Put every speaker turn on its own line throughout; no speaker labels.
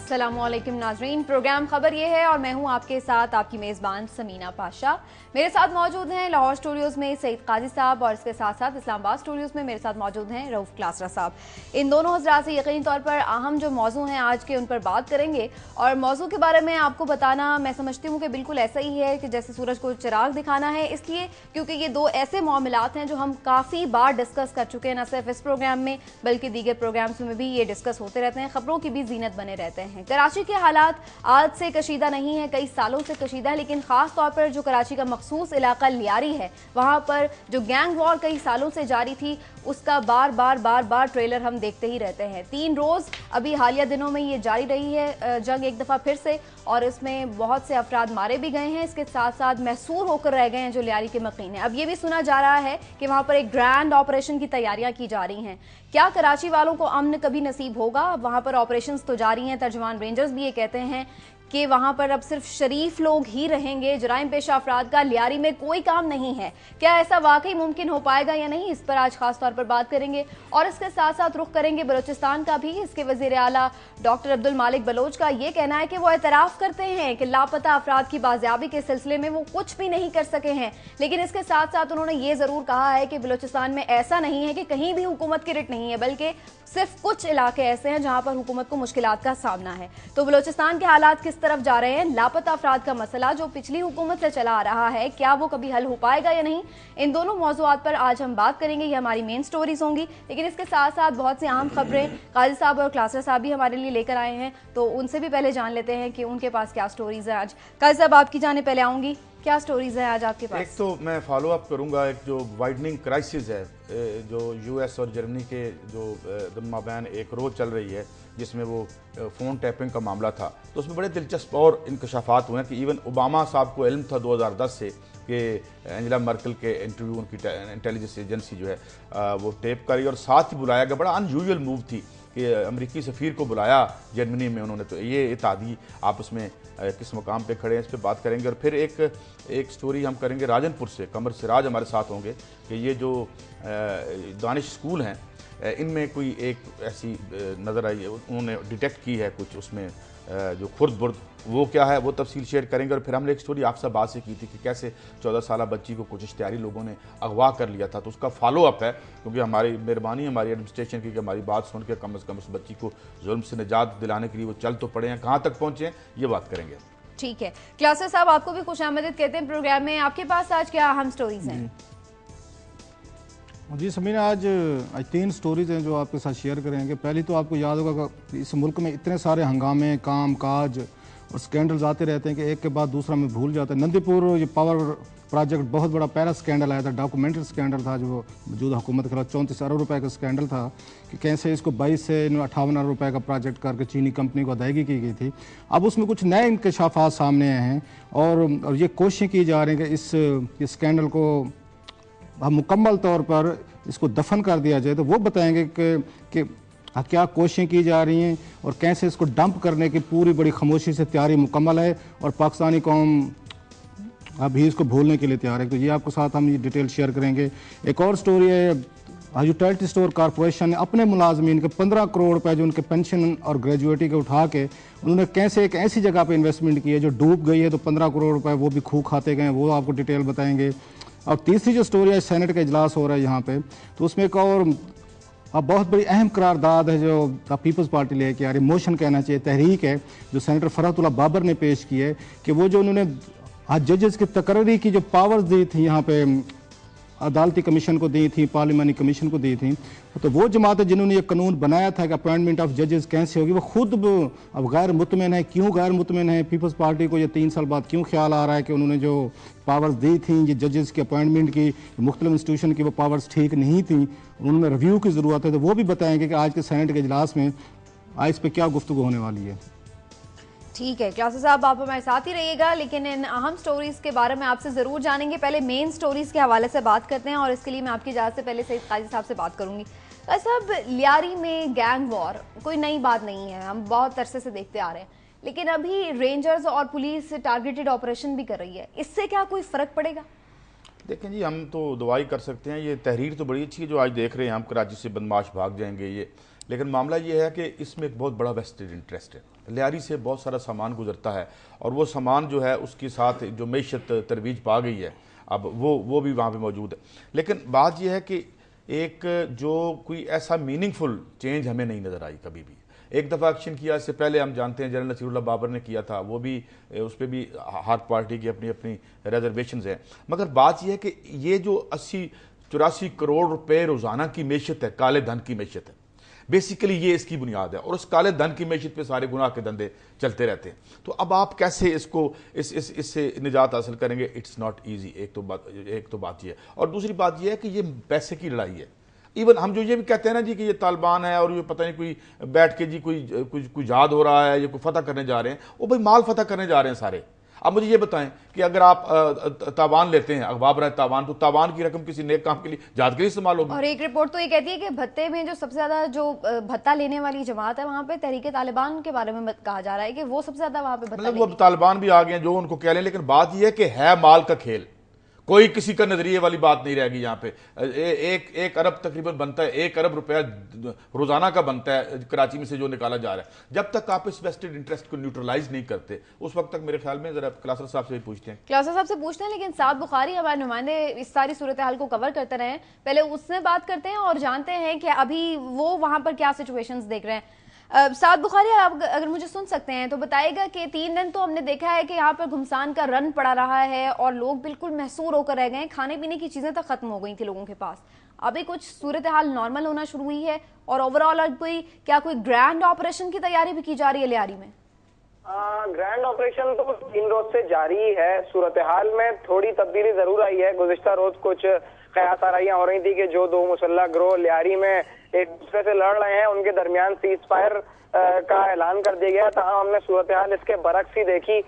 अस्सलामुअलैकुम नाजरीन, प्रोग्राम खबर ये है और मैं हूं आपके साथ आपकी मेज़बान समीना पाशा। मेरे साथ मौजूद हैं लाहौर स्टूडियोज़ में सईद काजी साहब और इसके साथ साथ इस्लामाबाद स्टूडियोज़ में मेरे साथ मौजूद हैं रऊफ़ क्लासरा साहब। इन दोनों हज़रात से यकीनी तौर पर अहम जो मौजू हैं आज के, उन पर बात करेंगे। और मौजू के बारे में आपको बताना मैं समझती हूँ कि बिल्कुल ऐसा ही है कि जैसे सूरज को चिराग दिखाना है, इसलिए क्योंकि ये दो ऐसे मामलात हैं जो हम काफ़ी बार डिस्कस कर चुके हैं, न सिर्फ इस प्रोग्राम में बल्कि दीगर प्रोग्राम्स में भी ये डिस्कस होते रहते हैं, खबरों की भी जीनत बने रहते हैं। कराची के हालात आज से कशीदा नहीं है, कई सालों से कशीदा है, लेकिन खास तौर पर जो कराची का मखसूस इलाका लियारी है, वहां पर जो गैंग वॉर कई सालों से जारी थी, उसका बार बार ट्रेलर हम देखते ही रहते हैं। 3 रोज अभी हालिया दिनों में ये जारी रही है जंग एक दफा फिर से, और इसमें बहुत से अफराद मारे भी गए हैं, इसके साथ साथ महसूर होकर रह गए हैं जो लियारी के मकीन है। अब ये भी सुना जा रहा है कि वहां पर एक ग्रैंड ऑपरेशन की तैयारियां की जा रही हैं। क्या कराची वालों को अमन कभी नसीब होगा? वहां पर ऑपरेशंस तो जारी हैं, तर्जुमान रेंजर्स भी ये कहते हैं कि वहां पर अब सिर्फ शरीफ लोग ही रहेंगे, जराइम पेशा अफराद का लियारी में कोई काम नहीं है। क्या ऐसा वाकई मुमकिन हो पाएगा या नहीं, इस पर आज खास तौर पर बात करेंगे। और इसके साथ साथ रुख करेंगे बलोचिस्तान का भी। इसके वजीर आला डॉक्टर अब्दुल मालिक बलोच का ये कहना है कि वो एतराफ़ करते हैं कि लापता अफराद की बाजियाबी के सिलसिले में वो कुछ भी नहीं कर सके हैं, लेकिन इसके साथ साथ उन्होंने ये जरूर कहा है कि बलोचिस्तान में ऐसा नहीं है कि कहीं भी हुकूमत की रिट नहीं है, बल्कि सिर्फ कुछ इलाके ऐसे हैं जहां पर हुकूमत को मुश्किलात का सामना है। तो बलोचिस्तान के हालात किस तरफ जा रहे हैं? लापता अफराद का मसला जो पिछली हुकूमत से चला आ रहा है, क्या वो कभी हल हो पाएगा या नहीं? इन दोनों मौज़ूआत पर आज हम बात करेंगे, ये हमारी मेन स्टोरीज होंगी। लेकिन इसके साथ साथ बहुत सी अहम खबरें काजी साहब और क्लासर साहब भी हमारे लिए लेकर आए हैं, तो उनसे भी पहले जान लेते हैं कि उनके पास क्या स्टोरीज है आज। काजी साहब, आपकी जाने पहले आऊंगी, क्या स्टोरीज है आज आपके पास?
एक तो मैं फॉलो अप करूंगा, एक जो वाइडनिंग क्राइसिस है जो यूएस और जर्मनी के जो माबैन एक रोज़ चल रही है, जिसमें वो फ़ोन टैपिंग का मामला था, तो उसमें बड़े दिलचस्प और इंकशाफात हुए हैं कि इवन ओबामा साहब को इल्म था 2010 से कि एंजेला मर्केल के इंटरव्यू उनकी इंटेलिजेंस एजेंसी जो है वो टेप करी और साथ ही बुलाया गया। बड़ा अनयूजुअल मूव थी कि अमेरिकी सफ़ीर को बुलाया जर्मनी में उन्होंने, तो ये इत्तेहादी आप उसमें किस मुकाम पे खड़े हैं, इस पर बात करेंगे। और फिर एक स्टोरी हम करेंगे राजनपुर से, कमर सिराज हमारे साथ होंगे कि ये जो दानिश स्कूल हैं इनमें कोई एक ऐसी नज़र आई है, उन्होंने डिटेक्ट की है कुछ उसमें जो खुर्द बुर्द, वो क्या है वो तफसील शेयर करेंगे। और फिर हमने एक स्टोरी आपसे बात से की थी कि कैसे 14 साल बच्ची को कुछ इश्तिहारी लोगों ने अगवा कर लिया था, तो उसका फॉलो अप है, क्योंकि हमारी मेहरबानी हमारी एडमिनिस्ट्रेशन की कि हमारी बात सुन के कम से कम उस बच्ची को जुल्म से निजात दिलाने के लिए वो चल तो पड़े हैं, कहाँ तक पहुँचे हैं ये बात करेंगे।
ठीक है, क्लासर साहब आपको भी खुशामदीद कहते हैं प्रोग्राम में। आपके पास आज क्या अहम स्टोरीज हैं?
जी समीना, आज 3 स्टोरीज़ हैं जो आपके साथ शेयर करेंगे। पहली तो आपको याद होगा कि इस मुल्क में इतने सारे हंगामे, काम काज और स्कैंडल्स आते रहते हैं कि एक के बाद दूसरा में भूल जाता है। नंदीपुर ये पावर प्रोजेक्ट बहुत बड़ा पहला स्कैंडल आया था, डॉक्यूमेंट्री स्कैंडल था जो मौजूदा हुकूमत के खिलाफ 34 अरब रुपए का स्कैंडल था कि कैसे इसको 22 से 58 अरब रुपए का प्रोजेक्ट करके चीनी कंपनी को अदायगी की गई थी। अब उसमें कुछ नए इंकशाफात सामने आए हैं और ये कोशिशें की जा रही हैं कि इस स्कैंडल को हम मुकम्मल तौर पर इसको दफन कर दिया जाए। तो वो बताएंगे कि क्या कोशिशें की जा रही हैं और कैसे इसको डंप करने की पूरी बड़ी खामोशी से तैयारी मुकम्मल है और पाकिस्तानी कौम अभी इसको भूलने के लिए तैयार है। तो ये आपके साथ हम ये डिटेल शेयर करेंगे। एक और स्टोरी है, यूटिलिटी स्टोर कॉरपोरेशन ने अपने मुलाजमीन के 15 करोड़ रुपए जो उनके पेंशन और ग्रेजुएटी के उठा के उन्होंने कैसे एक ऐसी जगह पे इन्वेस्टमेंट की है जो डूब गई है, तो 15 करोड़ रुपए वो भी खू खाते गए, वो आपको डिटेल बताएंगे। और तीसरी जो स्टोरी है, सेनेट का इजलास हो रहा है यहाँ पे, तो उसमें एक और अब बहुत बड़ी अहम करारदाद है जो पीपल्स पार्टी लेके आ रही, मोशन कहना चाहिए, तहरीक है जो सेनेटर फरहतुल्लाह बाबर ने पेश की है कि वो जो उन्होंने आज जजेस की तकर्री की जो पावर्स दी थी यहाँ पे अदालती कमीशन को दी थी, पार्लिमानी कमीशन को दी थी, तो वो जमातें जिन्होंने ये कानून बनाया था कि अपॉइंटमेंट ऑफ जजेस कैसे होगी, वो खुद अब गैर मुतमिन है। क्यों गैर मुतमिन है? पीपल्स पार्टी को ये 3 साल बाद क्यों ख्याल आ रहा है कि उन्होंने जो पावर्स दी थी ये जजेस की अपॉइंटमेंट की, मुख्तलिफ इंस्टीट्यूशन की, वो पावर्स ठीक नहीं थी, उनमें रिव्यू की ज़रूरत है। तो वो भी बताएंगे कि आज के सेनेट के इजलास में आज इस पर क्या गुफ्तगू होने वाली है।
ठीक है, क्लासर साहब आप हमारे साथ ही रहिएगा, लेकिन इन अहम स्टोरीज के बारे में आपसे ज़रूर जानेंगे। पहले मेन स्टोरीज के हवाले से बात करते हैं और इसके लिए मैं आपकी इजाज़त से पहले सईद काजी साहब से बात करूंगी। साहब, लियारी में गैंग वॉर कोई नई बात नहीं है, हम बहुत अरसे से देखते आ रहे हैं, लेकिन अभी रेंजर्स और पुलिस टारगेटेड ऑपरेशन भी कर रही है, इससे क्या कोई फ़र्क पड़ेगा?
देखें जी, हम तो दुआई कर सकते हैं। ये तहरीर तो बड़ी अच्छी है जो आज देख रहे हैं हम, कराची से बदमाश भाग जाएंगे, ये लेकिन मामला ये है कि इसमें एक बहुत बड़ा वेस्टेड इंटरेस्ट है। लियारी से बहुत सारा सामान गुजरता है और वो सामान जो है उसके साथ जो मैशत तरवीज पा गई है, अब वो भी वहाँ पे मौजूद है। लेकिन बात यह है कि एक जो कोई ऐसा मीनिंगफुल चेंज हमें नहीं नज़र आई कभी भी। एक दफ़ा एक्शन किया, इससे पहले हम जानते हैं जनरल नसीरुल्लाह बाबर ने किया था, वो भी उस पर भी हर पार्टी की अपनी अपनी रिजर्वेशंस हैं। मगर बात यह है कि ये जो 80-84 करोड़ रुपए रोज़ाना की मैशत है, काले धन की मैशत है, बेसिकली ये इसकी बुनियाद है। और उस काले धन की मैशत पे सारे गुनाह के धंधे चलते रहते हैं। तो अब आप कैसे इसको इससे निजात हासिल करेंगे? It's not easy. एक तो बात ये है, और दूसरी बात ये है कि ये पैसे की लड़ाई है। इवन हम जो ये भी कहते हैं ना जी कि ये तालिबान है और ये पता नहीं कोई बैठ के जी कोई जहाद हो रहा है, ये कोई फतह करने जा रहे हैं, वो भाई माल फतह करने जा रहे हैं सारे। अब मुझे ये बताएं कि अगर आप तावान लेते हैं, अखबार है तावान, तो तावान की रकम किसी नेक काम के लिए जहाद के लिए इस्तेमाल होगी।
और एक रिपोर्ट तो ये कहती है कि भत्ते में जो सबसे ज्यादा जो भत्ता लेने वाली जमात है वहां पे तहरीके तालिबान के बारे में कहा जा रहा है कि वो सबसे ज्यादा वहां पे भत्ता
मतलब वो तालिबान भी आ गए जो उनको कह लें। लेकिन बात यह है कि है माल का खेल, कोई किसी का नजरिए वाली बात नहीं रहेगी यहाँ पे। एक अरब तकरीबन बनता है, 1 अरब रुपया रोजाना का बनता है कराची में से जो निकाला जा रहा है। जब तक आप इस वेस्टेड इंटरेस्ट को न्यूट्रलाइज नहीं करते, उस वक्त तक मेरे ख्याल में जरा क्लासर साहब से पूछते हैं।
क्लासर साहब से पूछते हैं, लेकिन साद बुखारी हमारे नुमाइंदे इस सारी सूरत हाल को कवर करते रहे, पहले उससे बात करते हैं और जानते हैं कि अभी वो वहां पर क्या सिचुएशंस देख रहे हैं। साद बुखारी, आप अगर मुझे सुन सकते हैं तो बताइएगा कि 3 दिन तो हमने देखा है कि यहाँ पर घुमसान का रन पड़ा रहा है और लोग बिल्कुल महसूर होकर रह गए, खाने पीने की चीजें तक खत्म हो गई थी लोगों के पास। अभी कुछ सूरत हाल नॉर्मल होना शुरू हुई है और ओवरऑल अब कोई ग्रैंड ऑपरेशन की तैयारी भी की जा रही है लियारी में?
ग्रैंड ऑपरेशन तो 3 रोज से जारी है। सूरत हाल में थोड़ी तब्दीली जरूर आई है। गुज़िश्ता रोज कुछ कयास आराइयां हो रही थी कि जो 2 मुसल्लह गिरोह लियारी में एक दूसरे से लड़ रहे हैं उनके दरमियान सीज फायर का ऐलान कर दिया गया। तहाँ हमने सूरत हाल इसके बरक्स ही देखी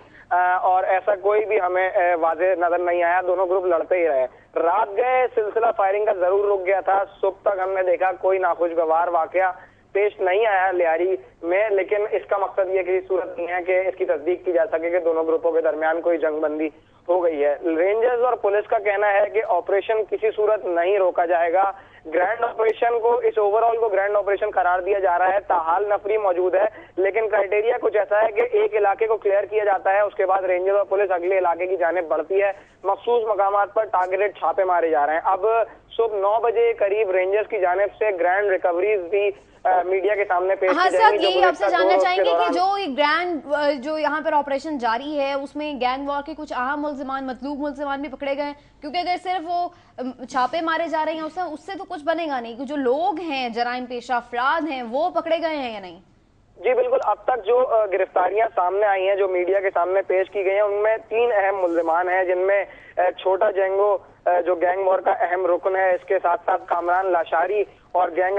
और ऐसा कोई भी हमें वाज़ेह नजर नहीं आया। दोनों ग्रुप लड़ते ही रहे। रात गए सिलसिला फायरिंग का जरूर रुक गया था। सुबह तक हमने देखा कोई नाखुशगवार वाकया पेश नहीं आया लियारी में, लेकिन इसका मकसद ये किसी सूरत नहीं है कि इसकी तस्दीक की जा सके कि दोनों ग्रुपों के दरमियान कोई जंगबंदी हो गई है। रेंजर्स और पुलिस का कहना है कि ऑपरेशन किसी सूरत नहीं रोका जाएगा। ग्रैंड ऑपरेशन को, इस ओवरऑल को ग्रैंड ऑपरेशन करार दिया जा रहा है। ताहाल नफरी मौजूद है, लेकिन क्राइटेरिया कुछ ऐसा है कि एक इलाके को क्लियर किया जाता है, उसके बाद रेंजर्स और पुलिस अगले इलाके की जानिब बढ़ती है। मखसूस मकामात पर टारगेटेड छापे मारे जा रहे हैं। अब सुबह 9 बजे करीब रेंजर्स की जानिब से ग्रैंड रिकवरीज भी मीडिया के सामने पेश की जाएंगी।
यही आपसे जानना चाहेंगे कि जो एक ग्रैंड जो यहाँ पर ऑपरेशन जारी है उसमें गैंग वॉर के कुछ अहम मुल्जिमान, मतलूब मुल्जिमान भी पकड़े गए, क्योंकि अगर सिर्फ वो छापे मारे जा रहे हैं उससे तो कुछ बनेगा नहीं, कि जो लोग हैं जराइम पेशा अफराद हैं वो पकड़े गए हैं या नहीं?
जी बिल्कुल। अब तक जो गिरफ्तारियां सामने आई हैं, जो मीडिया के सामने पेश की गई हैं, उनमें 3 अहम मुल्जिमान हैं, जिनमें छोटा जेंगो जो गैंग वॉर का अहम रुकन है, इसके साथ साथ कामरान लाशारी और गैंग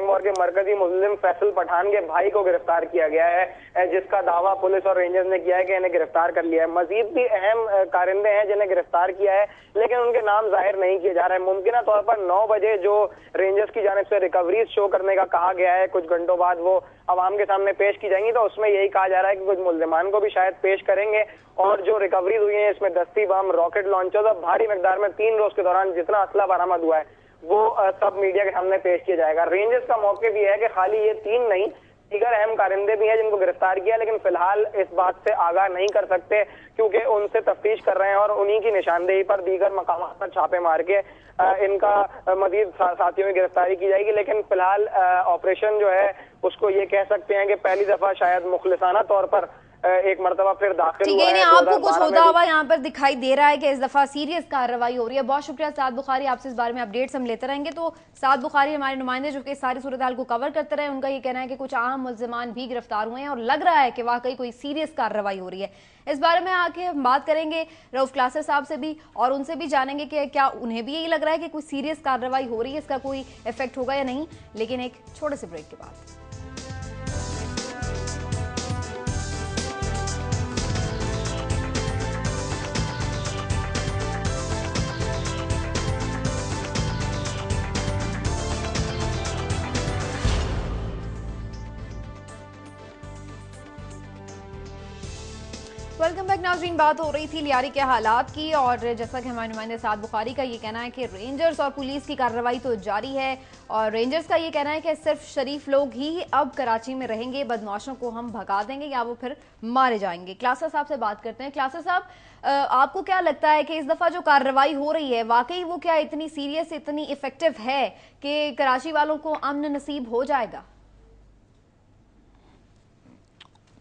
वॉर के मरकजी मुल्जिम फैसल पठान के भाई को गिरफ्तार किया गया है, जिसका दावा पुलिस और रेंजर्स ने किया है कि इन्हें गिरफ्तार कर लिया है। मजीद भी अहम कारिंदे हैं जिन्हें गिरफ्तार किया है, लेकिन उनके नाम जाहिर नहीं किए जा रहे हैं। मुमकिन तौर पर 9 बजे जो रेंजर्स की जानिब से रिकवरीज शो करने का कहा गया है, कुछ घंटों बाद वो अवाम के सामने पेश की जाएंगी, तो उसमें यही कहा जा रहा है कि कुछ मुल्जिमान को भी शायद पेश करेंगे। और जो रिकवरीज हुई है इसमें दस्ती बम, रॉकेट लॉन्चर्स और भारी मिकदार में 3 रोज के दौरान जितना असला बरामद हुआ है वो सब मीडिया के सामने पेश किया जाएगा। रेंजर्स का मौके भी है कि खाली ये 3 नहीं, दीगर अहम कारिंदे भी हैं जिनको गिरफ्तार किया, लेकिन फिलहाल इस बात से आगाह नहीं कर सकते क्योंकि उनसे तफ्तीश कर रहे हैं और उन्हीं की निशानदेही पर दीगर मकामात पर छापे मार के इनका मजीद साथियों की गिरफ्तारी की जाएगी। लेकिन फिलहाल ऑपरेशन जो है उसको ये कह सकते हैं कि पहली दफा शायद मुखलिसाना तौर पर एक मरतबा फिर दाखिल हुआ है।
आपको कुछ होता हुआ यहाँ पर दिखाई दे रहा है कि इस दफा सीरियस कार्रवाई हो रही है। बहुत शुक्रिया साद बुखारी, आपसे इस बारे में अपडेट्स हम लेते रहेंगे। तो साद बुखारी हमारे नुमाइंदे जो कि सारी सूरत हाल को कवर करते रहे, उनका ये कहना है कि कुछ अहम मुल्जिमान भी गिरफ्तार हुए हैं और लग रहा है कि वाकई कोई सीरियस कार्रवाई हो रही है। इस बारे में आके हम बात करेंगे रऊफ क्लासर साहब से भी और उनसे भी जानेंगे कि क्या उन्हें भी यही लग रहा है कि कोई सीरियस कार्रवाई हो रही है, इसका कोई इफेक्ट होगा या नहीं। लेकिन एक छोटे से ब्रेक के बाद वेलकम बैक नाज़रीन। बात हो रही थी लियारी के हालात की और जैसा कि हमारे नुमाइंदे साद बुखारी का ये कहना है कि रेंजर्स और पुलिस की कार्रवाई तो जारी है और रेंजर्स का ये कहना है कि सिर्फ शरीफ लोग ही अब कराची में रहेंगे, बदमाशों को हम भगा देंगे या वो फिर मारे जाएंगे। क्लासा साहब से बात करते हैं। क्लासा साहब, आपको क्या लगता है कि इस दफ़ा जो कार्रवाई हो रही है वाकई वो क्या इतनी सीरियस, इतनी इफेक्टिव है कि कराची वालों को अमन नसीब हो जाएगा?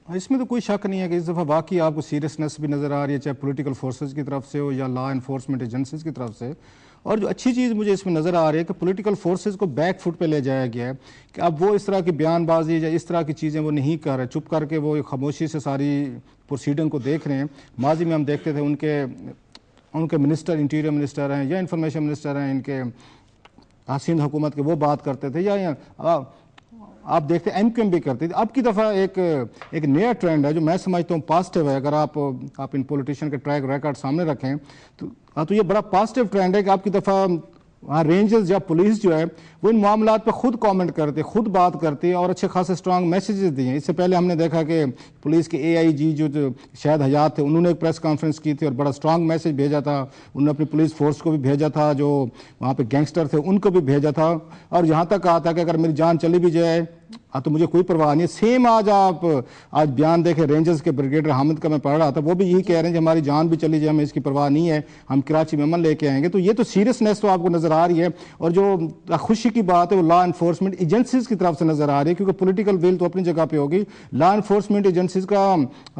इसमें तो कोई शक नहीं है कि इस दफ़ा वाकई आपको सीरियसनेस भी नज़र आ रही है, चाहे पॉलिटिकल फोर्सेस की तरफ से हो या लॉ इन्फोर्समेंट एजेंसीज की तरफ से। और जो अच्छी चीज़ मुझे इसमें नज़र आ रही है कि पॉलिटिकल फोर्सेस को बैक फुट पे ले जाया गया है कि अब वो इस तरह की बयानबाजी या इस तरह की चीज़ें वो नहीं कर रहे, चुप करके वो खामोशी से सारी प्रोसीडिंग को देख रहे हैं। माजी में हम देखते थे उनके मिनिस्टर, इंटीरियर मिनिस्टर हैं या इंफॉर्मेशन मिनिस्टर हैं इनके सिंध हुकूमत के, वो बात करते थे या आप देखते एमक्यूएम भी करती थी। अब की दफ़ा एक नया ट्रेंड है जो मैं समझता हूँ पॉजिटिव है। अगर आप इन पॉलिटिशियन के ट्रैक रिकॉर्ड सामने रखें तो ये बड़ा पॉजिटिव ट्रेंड है कि आपकी दफ़ा रेंजर्स या पुलिस जो है वो इन मामलात पे खुद कमेंट करती है, खुद बात करती है और अच्छे खासे स्ट्रांग मैसेजेस दिए हैं। इससे पहले हमने देखा कि पुलिस के AIG जो शायद हयात थे, उन्होंने एक प्रेस कॉन्फ्रेंस की थी और बड़ा स्ट्रांग मैसेज भेजा था। उन्होंने अपनी पुलिस फोर्स को भी भेजा था, जो वहाँ पे गैंगस्टर थे उनको भी भेजा था और यहाँ तक कहा था कि अगर मेरी जान चली भी जाए तो मुझे कोई परवाह नहीं है। सेम आज बयान देखे रेंजर्स के ब्रिगेडियर हामिद का मैं पढ़ रहा था, वो भी यही कह रहे हैं कि हमारी जान भी चली जाए हमें इसकी परवाह नहीं है, हम कराची में अमन लेके आएंगे। तो ये तो सीरियसनेस तो आपको नजर आ रही है और जो खुशी की बात है वो लॉ इन्फोर्समेंट एजेंसीज की तरफ से नजर आ रही है, क्योंकि पॉलिटिकल विल तो अपनी जगह पे होगी। लॉ इन्फोर्समेंट एजेंसीज का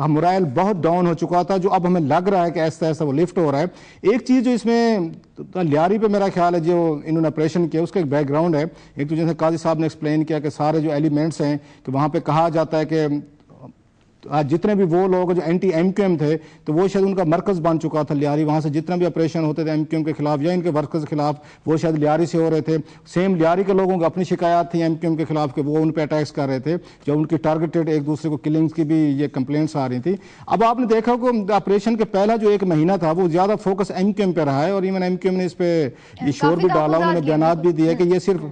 मोराइल बहुत डाउन हो चुका था, जो अब हमें लग रहा है कि ऐसा ऐसा वो लिफ्ट हो रहा है। एक चीज जो इसमें लियारी पे मेरा ख्याल है जो इन्होंने ऑपरेशन किया उसका एक बैकग्राउंड है। एक तो जैसे काजी साहब ने एक्सप्लेन किया कि सारे जो एलिमेंट्स हैं कि वहाँ पे कहा जाता है कि आज जितने भी वो लोग जो एंटी MQM थे तो वो शायद उनका मरकज बन चुका था लियारी। वहाँ से जितना भी ऑपरेशन होते थे MQM के खिलाफ या इनके वर्कर्स के खिलाफ वो शायद लियारी से हो रहे थे। सेम लियारी के लोगों को अपनी शिकायत थी MQM के खिलाफ कि वो उन पे अटैक्स कर रहे थे, जब उनकी टारगेटेड एक दूसरे को किलिंग्स की भी ये कंप्लेंट्स आ रही थी। अब आपने देखा कि ऑपरेशन के पहला जो एक महीना था वो ज्यादा फोकस MQM पे रहा है और इवन MQM ने इस पे ये शोर भी डाला, उन्होंने बयान भी दिया कि ये सिर्फ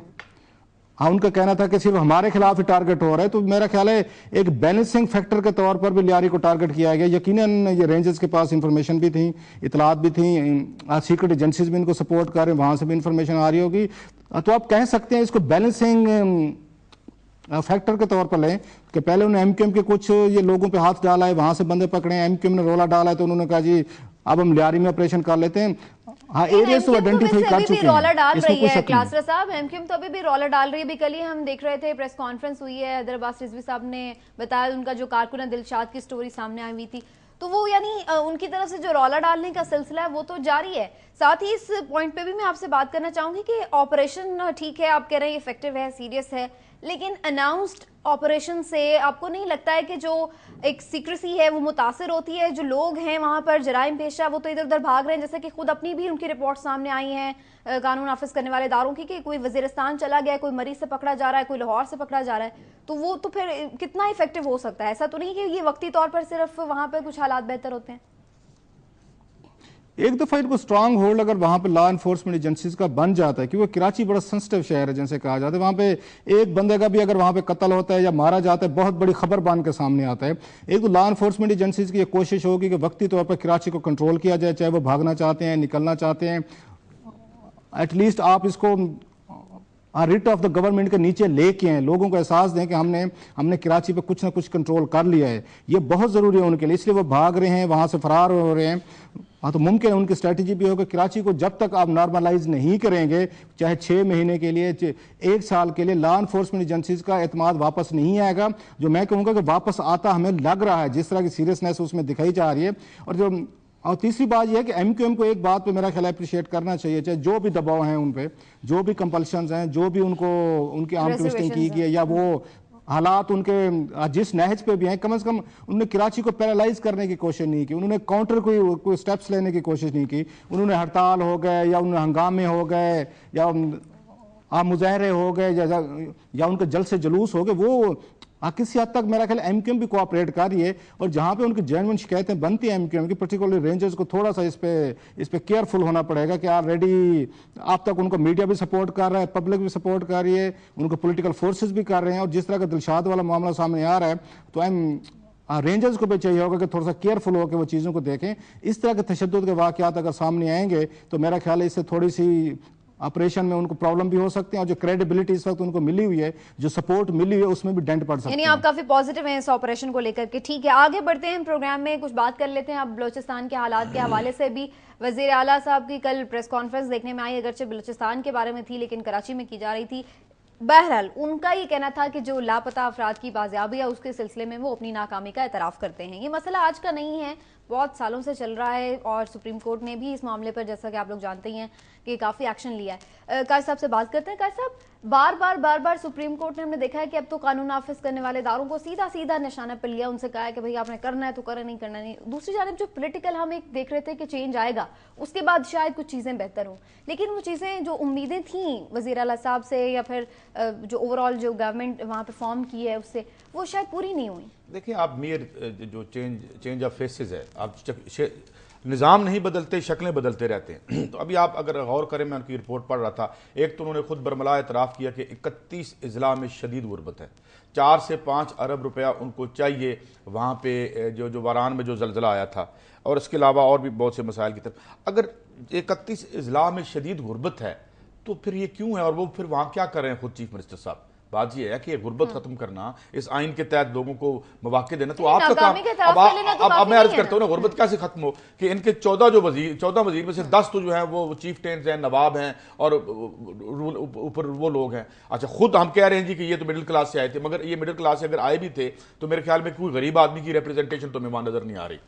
उनका कहना था कि सिर्फ हमारे खिलाफ ही टारगेट हो रहा है। तो मेरा ख्याल है एक बैलेंसिंग फैक्टर के तौर पर भी लियारी को टारगेट किया गया। यकीनन ये रेंजर्स के पास इंफॉर्मेशन भी थी, इतलात भी थी, सीक्रेट एजेंसीज भी इनको सपोर्ट कर रहे हैं, वहां से भी इंफॉर्मेशन आ रही होगी। तो आप कह सकते हैं इसको बैलेंसिंग फैक्टर के तौर पर लें कि पहले उन्होंने MQM के कुछ ये लोगों पे हाथ डाला है, वहां से बंदे पकड़े, MQM ने रोला डाला है तो उन्होंने कहा जी अब हम लियारी में ऑपरेशन कर लेते हैं। हाँ, एरिया तो आइडेंटिफाई कर चुके हैं।
रोला डाल रही है क्लासर साहब, MQM तो अभी भी रोला डाल रही है। भी कल ही हम देख रहे थे प्रेस कॉन्फ्रेंस हुई है, हैदर अब्बास रिजवी साहब ने बताया उनका जो कारकुन है दिलशाद की स्टोरी सामने आई हुई थी, तो वो यानी उनकी तरफ से जो रौला डालने का सिलसिला है वो तो जारी है। साथ ही इस पॉइंट पे भी मैं आपसे बात करना चाहूंगी कि ऑपरेशन ठीक है, आप कह रहे हैं इफेक्टिव है, सीरियस है, लेकिन अनाउंस्ड ऑपरेशन से आपको नहीं लगता है कि जो एक सीक्रेसी है वो मुतासिर होती है? जो लोग हैं वहां पर जराइम पेशा वो तो इधर उधर भाग रहे हैं, जैसे कि खुद अपनी भी उनकी रिपोर्ट सामने आई है कानून नाफिज करने वाले इदारों की कि कोई वजीरिस्तान चला गया, कोई मरीज से पकड़ा जा रहा है, कोई लाहौर से पकड़ा जा रहा है, तो वो तो फिर कितना इफेक्टिव हो सकता है? ऐसा तो नहीं कि ये वक्ती तौर पर सिर्फ वहां पर कुछ हालात बेहतर होते हैं।
एक दफ़ा इनको स्ट्रांग होल्ड अगर वहाँ पे लॉ इन्फोर्समेंट एजेंसीज का बन जाता है, क्योंकि कराची बड़ा सेंसिटिव शहर है जैसे कहा जाता है, वहाँ पे एक बंदे का भी अगर वहाँ पे कत्ल होता है या मारा जाता है बहुत बड़ी खबर बन के सामने आता है। एक तो लॉ इन्फोर्समेंट एजेंसीज की कोशिश होगी कि वक्ती तौर पर कराची को कंट्रोल किया जाए, चाहे वो भागना चाहते हैं, निकलना चाहते हैं, एटलीस्ट आप इसको रिट ऑफ द गवर्नमेंट के नीचे लेके आए, लोगों को एहसास दें कि हमने कराची पे कुछ ना कुछ कंट्रोल कर लिया है। ये बहुत ज़रूरी है उनके लिए, इसलिए वो भाग रहे हैं, वहाँ से फरार हो रहे हैं। हाँ, तो मुमकिन है उनकी स्ट्रैटेजी भी होगी कराची को जब तक आप नॉर्मलाइज नहीं करेंगे, चाहे 6 महीने के लिए, 1 साल के लिए, लॉ इन्फोर्समेंट एजेंसीज का एतमाद वापस नहीं आएगा। जो मैं कहूँगा कि वापस आता हमें लग रहा है, जिस तरह की सीरियसनेस उसमें दिखाई जा रही है। और तीसरी बात यह है कि MQM को एक बात पे मेरा ख्याल अप्रिशिएट करना चाहिए, चाहे जो भी दबाव हैं उन पे, जो भी कंपल्शंस हैं, जो भी उनकी आर्म ट्विस्टिंग की गई है या वो हालात उनके जिस नहज पे भी हैं, कम से कम उन्होंने कराची को पैरालाइज करने की कोशिश नहीं की, उन्होंने काउंटर कोई स्टेप्स लेने की कोशिश नहीं की। उन्होंने हड़ताल हो गए या उन्होंने हंगामे हो गए या मुजाहरे हो गए या उनके जलसे जुलूस हो गए, वो किसी हद तक मेरा ख्याल MQM भी कोऑपरेट कर रही है। और जहाँ पे उनकी जेन्युइन शिकायतें बनती हैं MQM की, पर्टिकुलरली रेंजर्स को थोड़ा सा इस पे केयरफुल होना पड़ेगा कि ऑलरेडी अब तक उनको मीडिया भी सपोर्ट कर रहा है, पब्लिक भी सपोर्ट कर रही है, उनको पॉलिटिकल फोर्सेस भी कर रहे हैं। और जिस तरह का दिलशाद वाला मामला सामने आ रहा है तो रेंजर्स को भी चाहिए होगा कि थोड़ा सा केयरफुल होकर वो चीज़ों को देखें। इस तरह के तशद्दुद के वाक़यात अगर सामने आएंगे तो मेरा ख्याल है इससे थोड़ी सी ऑपरेशन में उनको प्रॉब्लम भी हो सकते हैं, और जो क्रेडिबिलिटी इस वक्त उनको मिली हुई है, जो सपोर्ट मिली हुई है, उसमें भी डेंट पड़ सकता है।
यानी आप काफी पॉजिटिव हैं इस ऑपरेशन को लेकर के। ठीक है, आगे बढ़ते हैं प्रोग्राम में, कुछ बात कर लेते हैं अब बलूचिस्तान के हालात के हवाले से भी। वजीर आला साहब की कल प्रेस कॉन्फ्रेंस देखने में आई, अगरचे बलूचिस्तान के बारे में थी लेकिन कराची में की जा रही थी। बहरहाल उनका ये कहना था कि जो लापता अफराद की बाजियाबी है उसके सिलसिले में वो अपनी नाकामी का एतराफ़ करते हैं। ये मसला आज का नहीं है, बहुत सालों से चल रहा है और सुप्रीम कोर्ट ने भी इस मामले पर, जैसा कि आप लोग जानते ही हैं, कि काफ़ी एक्शन लिया है। काजी साहब से बात करते हैं। काजी साहब, बार बार सुप्रीम कोर्ट ने हमने देखा है कि अब तो कानून नाफिज करने वाले इदारों को सीधा सीधा निशाना पर लिया, उनसे कहा है कि भाई आपने करना है तो करें, नहीं करना नहीं। दूसरी जानब जो पॉलिटिकल हम एक देख रहे थे कि चेंज आएगा, उसके बाद शायद कुछ चीज़ें बेहतर हों, लेकिन वो चीज़ें जो उम्मीदें थीं वज़ीर आला साहब से या फिर जो ओवरऑल जो गवर्नमेंट वहाँ पर फॉर्म की है उससे, वो शायद पूरी नहीं हुई।
देखिए, आप मीर जो चेंज ऑफ फेसेस है, आप निज़ाम नहीं बदलते, शक्लें बदलते रहते हैं। तो अभी आप अगर गौर करें, मैं उनकी रिपोर्ट पढ़ रहा था, एक तो उन्होंने खुद बरमला एतराफ़ किया कि 31 अजला में शदीद गुर्बत है, 4 से 5 अरब रुपया उनको चाहिए वहाँ पे जो वारान में जो ज़लज़ला आया था, और इसके अलावा और भी बहुत से मसाइल की तरफ। अगर 31 अजला में शदीद गुर्बत है तो फिर ये क्यों है, और वो फिर वहाँ क्या कर रहे हैं खुद चीफ मिनिस्टर साहब? बात यह है कि गुर्बत खत्म करना, इस आइन के तहत लोगों को मौके देना, तो आपका काम। अब मैं अर्ज करता हूँ ना, गुर्बत कैसे खत्म हो कि इनके 14 वजीर में से 10 तो जो है वो चीफ टेंस हैं, नवाब हैं और ऊपर वो लोग हैं। अच्छा, खुद हम कह रहे हैं जी कि ये तो मिडिल क्लास से आए थे, मगर ये मिडिल क्लास से अगर आए भी थे तो मेरे ख्याल में कोई गरीब आदमी की रिप्रेजेंटेशन तो वहां नजर नहीं आ रही।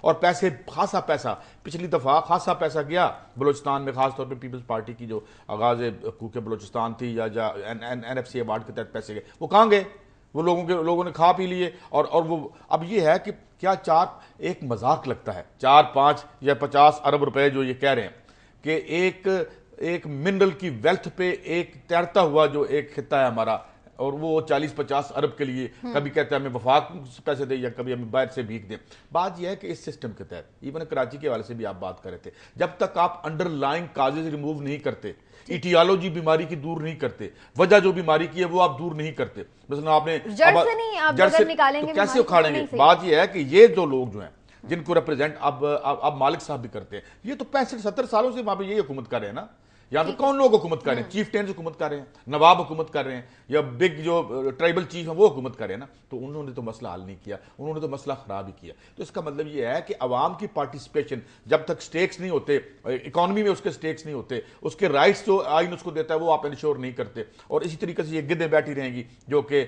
और पैसे, खासा पैसा, पिछली दफा खासा पैसा गया बलोचिस्तान में, खासतौर पर पीपल्स पार्टी की जो आगाज हुकूक बलोचिस्तान थी या NFC अवार्ड के तहत पैसे गए, वो कहाँ गए? वो लोगों ने खा पी लिए। और वो अब ये है कि क्या एक मजाक लगता है 4, 5 या 50 अरब रुपए जो ये कह रहे हैं कि एक मिनरल की वेल्थ पे एक तैरता हुआ जो एक खिता है हमारा, और वो 40-50 अरब के लिए कभी कहते हैं हमें वफाक पैसे दे या कभी हमें बाहर से भीख दें। बात यह है कि इस सिस्टम के तहत, इवन कराची के हवाले से भी आप बात कर रहे थे, जब तक आप अंडरलाइंग काजेज रिमूव नहीं करते, इटियोलॉजी बीमारी की दूर नहीं करते, वजह जो बीमारी की है वो आप दूर नहीं करते, मतलब आपने जड़ से निकालेंगे, तो कैसे उखाड़ेंगे? बात यह है कि ये जो लोग जो हैं जिनको रिप्रेजेंट अब मालिक साहब भी करते हैं, ये तो 65-70 सालों से वहां पर यही हुकूमत कर रहे हैं ना। यहाँ पे कौन लोग हुकूमत कर रहे हैं? चीफ टेंस हुकूमत कर रहे हैं, नवाब हुकूमत कर रहे हैं, या बिग जो ट्राइबल चीफ है वो हुकूमत कर रहे हैं ना। तो उन्होंने तो मसला हल नहीं किया, उन्होंने तो मसला खराब ही किया। तो इसका मतलब ये है कि अवाम की पार्टिसिपेशन, जब तक स्टेक्स नहीं होते, इकोनॉमी में उसके स्टेक्स नहीं होते, उसके राइट्स जो आइन उसको देता है वो आप इंश्योर नहीं करते। और इसी तरीके से ये गिद्दें बैठी रहेंगी, जो कि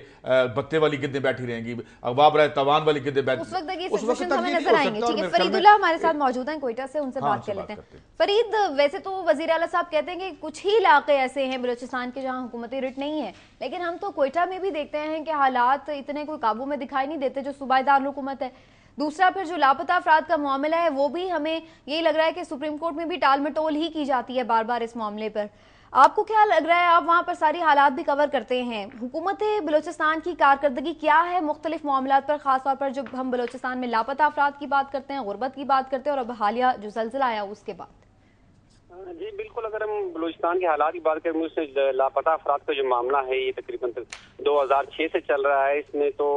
बत्ते वाली गिद्दें बैठी रहेंगी, अगवाब राय तवान वाली गिद्दें बैठी,
उस वक्त हमें नजर आएंगे। ठीक है, फरीदुल्लाह हमारे साथ मौजूद हैं कोयटा से, उनसे बात कर लेते हैं। फरीद, वैसे तो वजीर आला साहब कहते हैं कि कुछ ही इलाके ऐसे हैं बलूचिस्तान के जहां हुकूमती रिट नहीं है, लेकिन हम तो कोयटा में भी देखते हैं कि हालात इतने कोई काबू में दिखाई नहीं देते जो सूबाई दारुल हुकूमत है। दूसरा, फिर जो लापता अफराद का मामला है वो भी हमें यही लग रहा है कि सुप्रीम कोर्ट में भी टाल मटोल ही की जाती है बार बार इस मामले पर। आपको क्या लग रहा है? आप वहां पर सारी हालात भी कवर करते हैं, हुकूमत बलूचिस्तान की कारकर्दगी क्या है मुख्तलिफ मामलात पर, खासतौर पर जब हम बलूचिस्तान में लापता अफराद की बात करते हैं, गुर्बत की बात करते हैं, और अब हालिया जो ज़लज़ला आया उसके बाद?
जी बिल्कुल, अगर हम बलूचिस्तान के हालात की बात करें, उसमें लापता अफराद का जो मामला है ये तकरीबन 2006 से चल रहा है। इसमें तो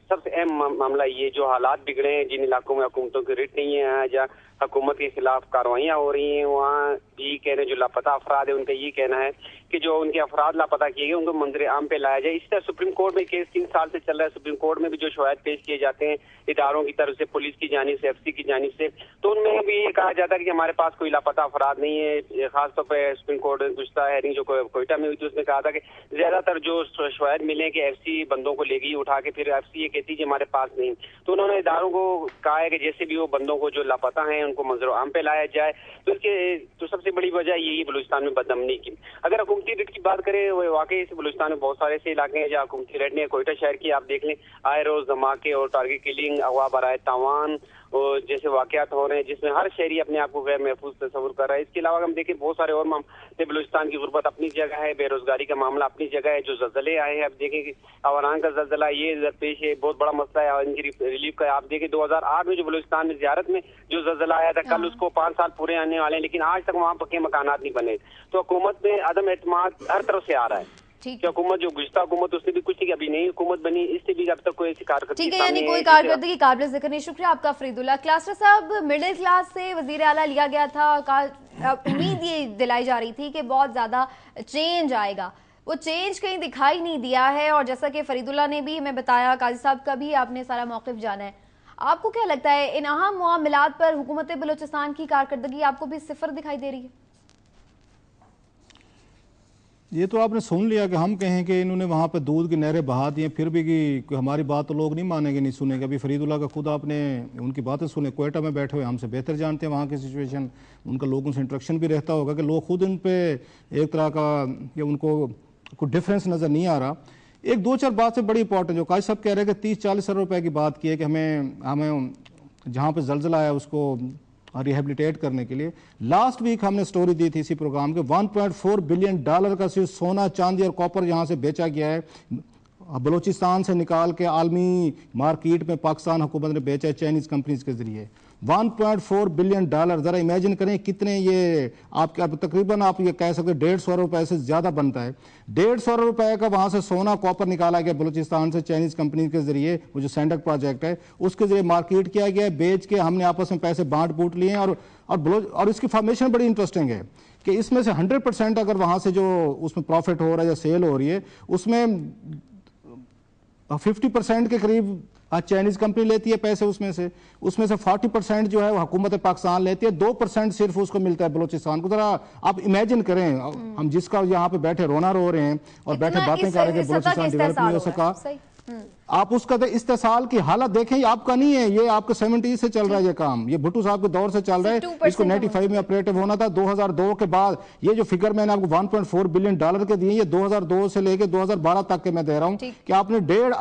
सबसे अहम मामला ये जो हालात बिगड़े हैं, जिन इलाकों में हुकूमतों की रिट नहीं है, जहाँ हुकूमत के खिलाफ कार्रवाइयाँ हो रही हैं, वहाँ ये कह रहे हैं जो लापता अफराद है उनका ये कहना है कि जो उनके अफराद लापता किए गए उनको मंजर आम पे लाया जाए। इसी तरह सुप्रीम कोर्ट में केस 3 साल से चल रहा है। सुप्रीम कोर्ट में भी जो शवायद पेश किए जाते हैं इदारों की तरफ से, पुलिस की जानिब से, FC की जानिब से, तो उनमें भी ये कहा जाता है कि हमारे पास कोई लापता अफराद नहीं है। खासतौर पर सुप्रीम कोर्ट में गुज़श्ता हेयरिंग जो कोयटा में हुई थी उसमें कहा था कि ज्यादातर जो शवायद मिले कि FC बंदों को ले गई उठा के, फिर FC ये कहती है हमारे पास नहीं। तो उन्होंने इदारों को कहा है कि जैसे भी वो बंदों को जो लापता हैं उनको मंजर आम पे लाया जाए। तो इसके तो सबसे बड़ी वजह यही बलूचिस्तान में बदअमनी की। अगर हुकूमती रिट की बात करें, वाकई से बलूचिस्तान में बहुत सारे ऐसे इलाके हैं जहाँ हुकूमती रिट नहीं है। कोयटा शहर की आप देख लें, आए रोज धमाके और टारगेट किलिंग, अगवा बराए तावान और जैसे वाकयात हो रहे हैं, जिसमें हर शहरी अपने आप को गैर महफूज तस्वुर कर रहा है। इसके अलावा हम देखें बहुत सारे और मामले, बलूचिस्तान की गुर्बत अपनी जगह है, बेरोजगारी का मामला अपनी जगह है, जो जल्जले आए हैं, अब देखें कि अवारान का जल्जला ये दरपेश है, बहुत बड़ा मसला है। इनकी रिलीफ का आप देखें 2008 में जो बलूचिस्तान में जियारत में जो जल्जला आया था, कल उसको 5 साल पूरे आने वाले हैं, लेकिन आज तक वहाँ पक्के मकानात नहीं बने। तो हुकूमत में अदम एतमाद हर तरफ से आ रहा है।
ठीक।
कि हुकूमत जो गुज़श्ता हुकूमत उसने भी कुछ नहीं, अभी नई हुकूमत बनी, इससे भी अब तक कोई ऐसी कारकर्दगी
ठीक है, यानी कोई कारकर्दगी काबिल जिक्र नहीं। शुक्रिया आपका फरीदुल्लाह। क्लास्टर साहब, मिडिल क्लास से वजीर आला लिया गया था, उम्मीद ये दिलाई जा रही थी कि बहुत ज्यादा चेंज आएगा, वो चेंज कहीं दिखाई नहीं दिया है। और जैसा कि फरीदुल्लाह ने भी हमें बताया, काजी साहब का भी आपने सारा मौक़िफ़ जाना है, आपको क्या लगता है इन अहम मामलात पर हुकूमत बलूचिस्तान की कारकर्दगी आपको भी सिफर दिखाई दे रही है?
ये तो आपने सुन लिया कि हम कहें कि इन्होंने वहाँ पे दूध की नहरें बहा दी हैं, फिर भी कि हमारी बात तो लोग नहीं मानेंगे, नहीं सुनेंगे। अभी फरीदुल्लाह का खुद आपने उनकी बातें सुने, क्वेटा में बैठे हुए, हमसे बेहतर जानते हैं वहाँ की सिचुएशन, उनका लोगों से इंट्रैक्शन भी रहता होगा कि लोग खुद इन पे एक तरह का या उनको कोई डिफरेंस नज़र नहीं आ रहा। एक दो चार बात से बड़ी इंपॉर्टेंट, जो काजी साहब कह रहे हैं कि 30-40 अरब रुपए की बात की है कि हमें जहाँ पे जलजला आया उसको रिहेबिलिटेट करने के लिए। लास्ट वीक हमने स्टोरी दी थी इसी प्रोग्राम के, $1.4 बिलियन का सिर्फ सोना, चांदी और कॉपर यहाँ से बेचा गया है, बलूचिस्तान से निकाल के आलमी मार्केट में पाकिस्तान हुकूमत ने बेचा है चाइनीज कंपनीज के जरिए। $1.4 बिलियन, जरा इमेजिन करें कितने ये आपके तकरीबन आप ये कह सकते 150 अरब रुपए से ज्यादा बनता है। 150 अरब रुपए का वहां से सोना कॉपर निकाला गया बलूचिस्तान से चाइनीज कंपनी के जरिए, वो जो सैंडक प्रोजेक्ट है उसके जरिए मार्केट किया गया, बेच के हमने आपस में पैसे बांट बूट लिए हैं। और इसकी फॉर्मेशन बड़ी इंटरेस्टिंग है कि इसमें से 100% अगर वहां से जो उसमें प्रॉफिट हो रहा है या सेल हो रही है, उसमें 50% के करीब आज चाइनीज कंपनी लेती है पैसे, उसमें से 40% जो है वो हुकूमत पाकिस्तान लेती है, 2% सिर्फ उसको मिलता है बलूचिस्तान को। जरा आप इमेजिन करें, हम जिसका यहाँ पे बैठे रोना रो रहे हैं और बैठे बातें कर रहे हैं कि बलूचिस्तान डेवलप नहीं हो सका, आप उसका इस्तेसाल की हालत देखें। ये आपका नहीं है, ये आपके 70 से चल रहा है ये काम, ये भुट्टो साहब के दौर से चल रहा है। इसको 95 में ऑपरेटिव होना था, 2002 के बाद ये जो फिगर मैंने आपको $1.4 बिलियन के दिए, ये 2002 से लेके 2012 तक के मैं दे रहा हूं कि आपने $1.5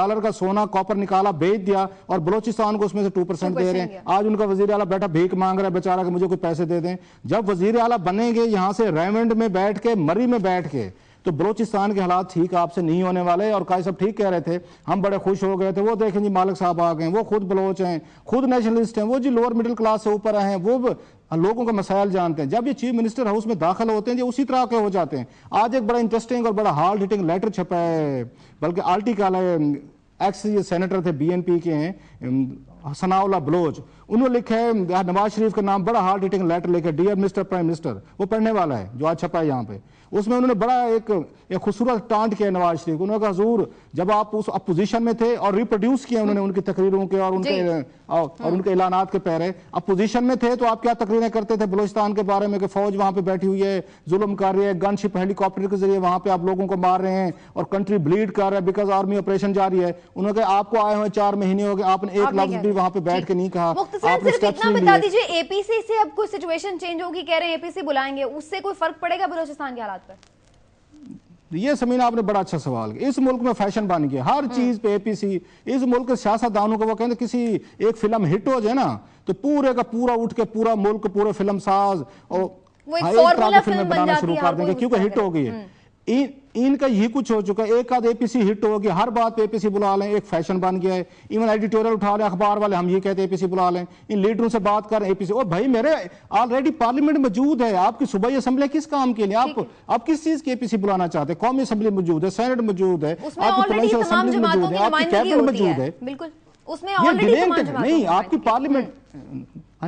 अरब का सोना कॉपर निकाला, बेच दिया और बलूचिस्तान को उसमें से 2% दे रहे हैं। आज उनका वजीर आला बैठा भीख मांग रहा है बेचारा कि मुझे कोई पैसे दे दें। जब वजीर आला बनेंगे यहाँ से रेवंड में बैठ के, मरी में बैठ के, तो बलूचिस्तान के हालात ठीक आपसे नहीं होने वाले। और काजी साहब ठीक कह रहे थे, हम बड़े खुश हो गए थे, वो देखें जी मालिक साहब आ गए, वो खुद बलोच हैं, खुद नेशनलिस्ट हैं, वो जी लोअर मिडिल क्लास से ऊपर आए हैं, वो लोगों का मसाइल जानते हैं। जब ये चीफ मिनिस्टर हाउस में दाखिल होते हैं, ये उसी तरह के हो जाते हैं। आज एक बड़ा इंटरेस्टिंग और बड़ा हार्ड हिटिंग लेटर छपा है, बल्कि आर्टिकल है, एक्स ये सेनेटर थे BNP के हैं, सनाउल्लाह बलोच, उन्होंने लिखा है नवाज शरीफ का नाम, बड़ा हार्ड हिटिंग लेटर लिखा है, डियर मिस्टर प्राइम मिनिस्टर, वो पढ़ने वाला है जो आज छपा है यहाँ पे। उसमें उन्होंने बड़ा एक खूबसूरत टांट किया नवाज शरीफ को। उन्होंने कहा हुजूर जब आप उस अपोजिशन में थे, और रिप्रोड्यूस किया उन्होंने उनकी तकरीरों के और उनके ऐलानात के पैरे, अपोजिशन में थे तो आप क्या तकरीरें करते थे बलूचिस्तान के बारे में कि फौज वहां पे बैठी हुई है, जुल्म कर रही है, गनशिप हेलीकॉप्टर के जरिए वहां पे आप लोगों को मार रहे हैं और कंट्री ब्लीड कर रहा है बिकॉज आर्मी ऑपरेशन जारी है। उन्होंने कहा आपको आए हुए 4 महीने हो गए, आपने एक लफ्ज भी वहां पे बैठ के नहीं कहा। आपने स्टेप्स नहीं
बता दीजिए, APC से अब कोई सिचुएशन चेंज होगी, कह रहे हैं APC बुलाएंगे, उससे कोई फर्क पड़ेगा बलूचिस्तान के हालात पर?
ये समीना आपने बड़ा अच्छा सवाल किया। इस मुल्क में फैशन बन गया हर चीज पे APC। इस मुल्क के सियासतदानों को, वो कहते किसी एक फिल्म हिट हो जाए ना तो पूरे का पूरा उठ के पूरा मुल्क, पूरे फिल्म साज और एक तरह की फिल्में बनाना शुरू कर देंगे क्योंकि हिट हो गई है। इनका यही कुछ हो चुका है, एक आध APC हिट होगी, हर बात पे APC बुला लें, एक फैशन बन गया है। इवन एडिटोरियल उठा लें अखबार वाले, हम ये कहते हैं APC बुला लें, इन लीडरों से बात करें APC। और भाई मेरे ऑलरेडी पार्लियामेंट मौजूद है, आपकी सूबाई असेंबली किस काम के लिए, आप किस चीज की APC बुलाना चाहते हैं? कौमी असेंबली मौजूद है, सेनेट मौजूद है, आपकी प्रोविंशियल असेंबली मौजूद है, आपकी कैबिनेट मौजूद है।
बिल्कुल, उसमें
नहीं आपकी पार्लियामेंट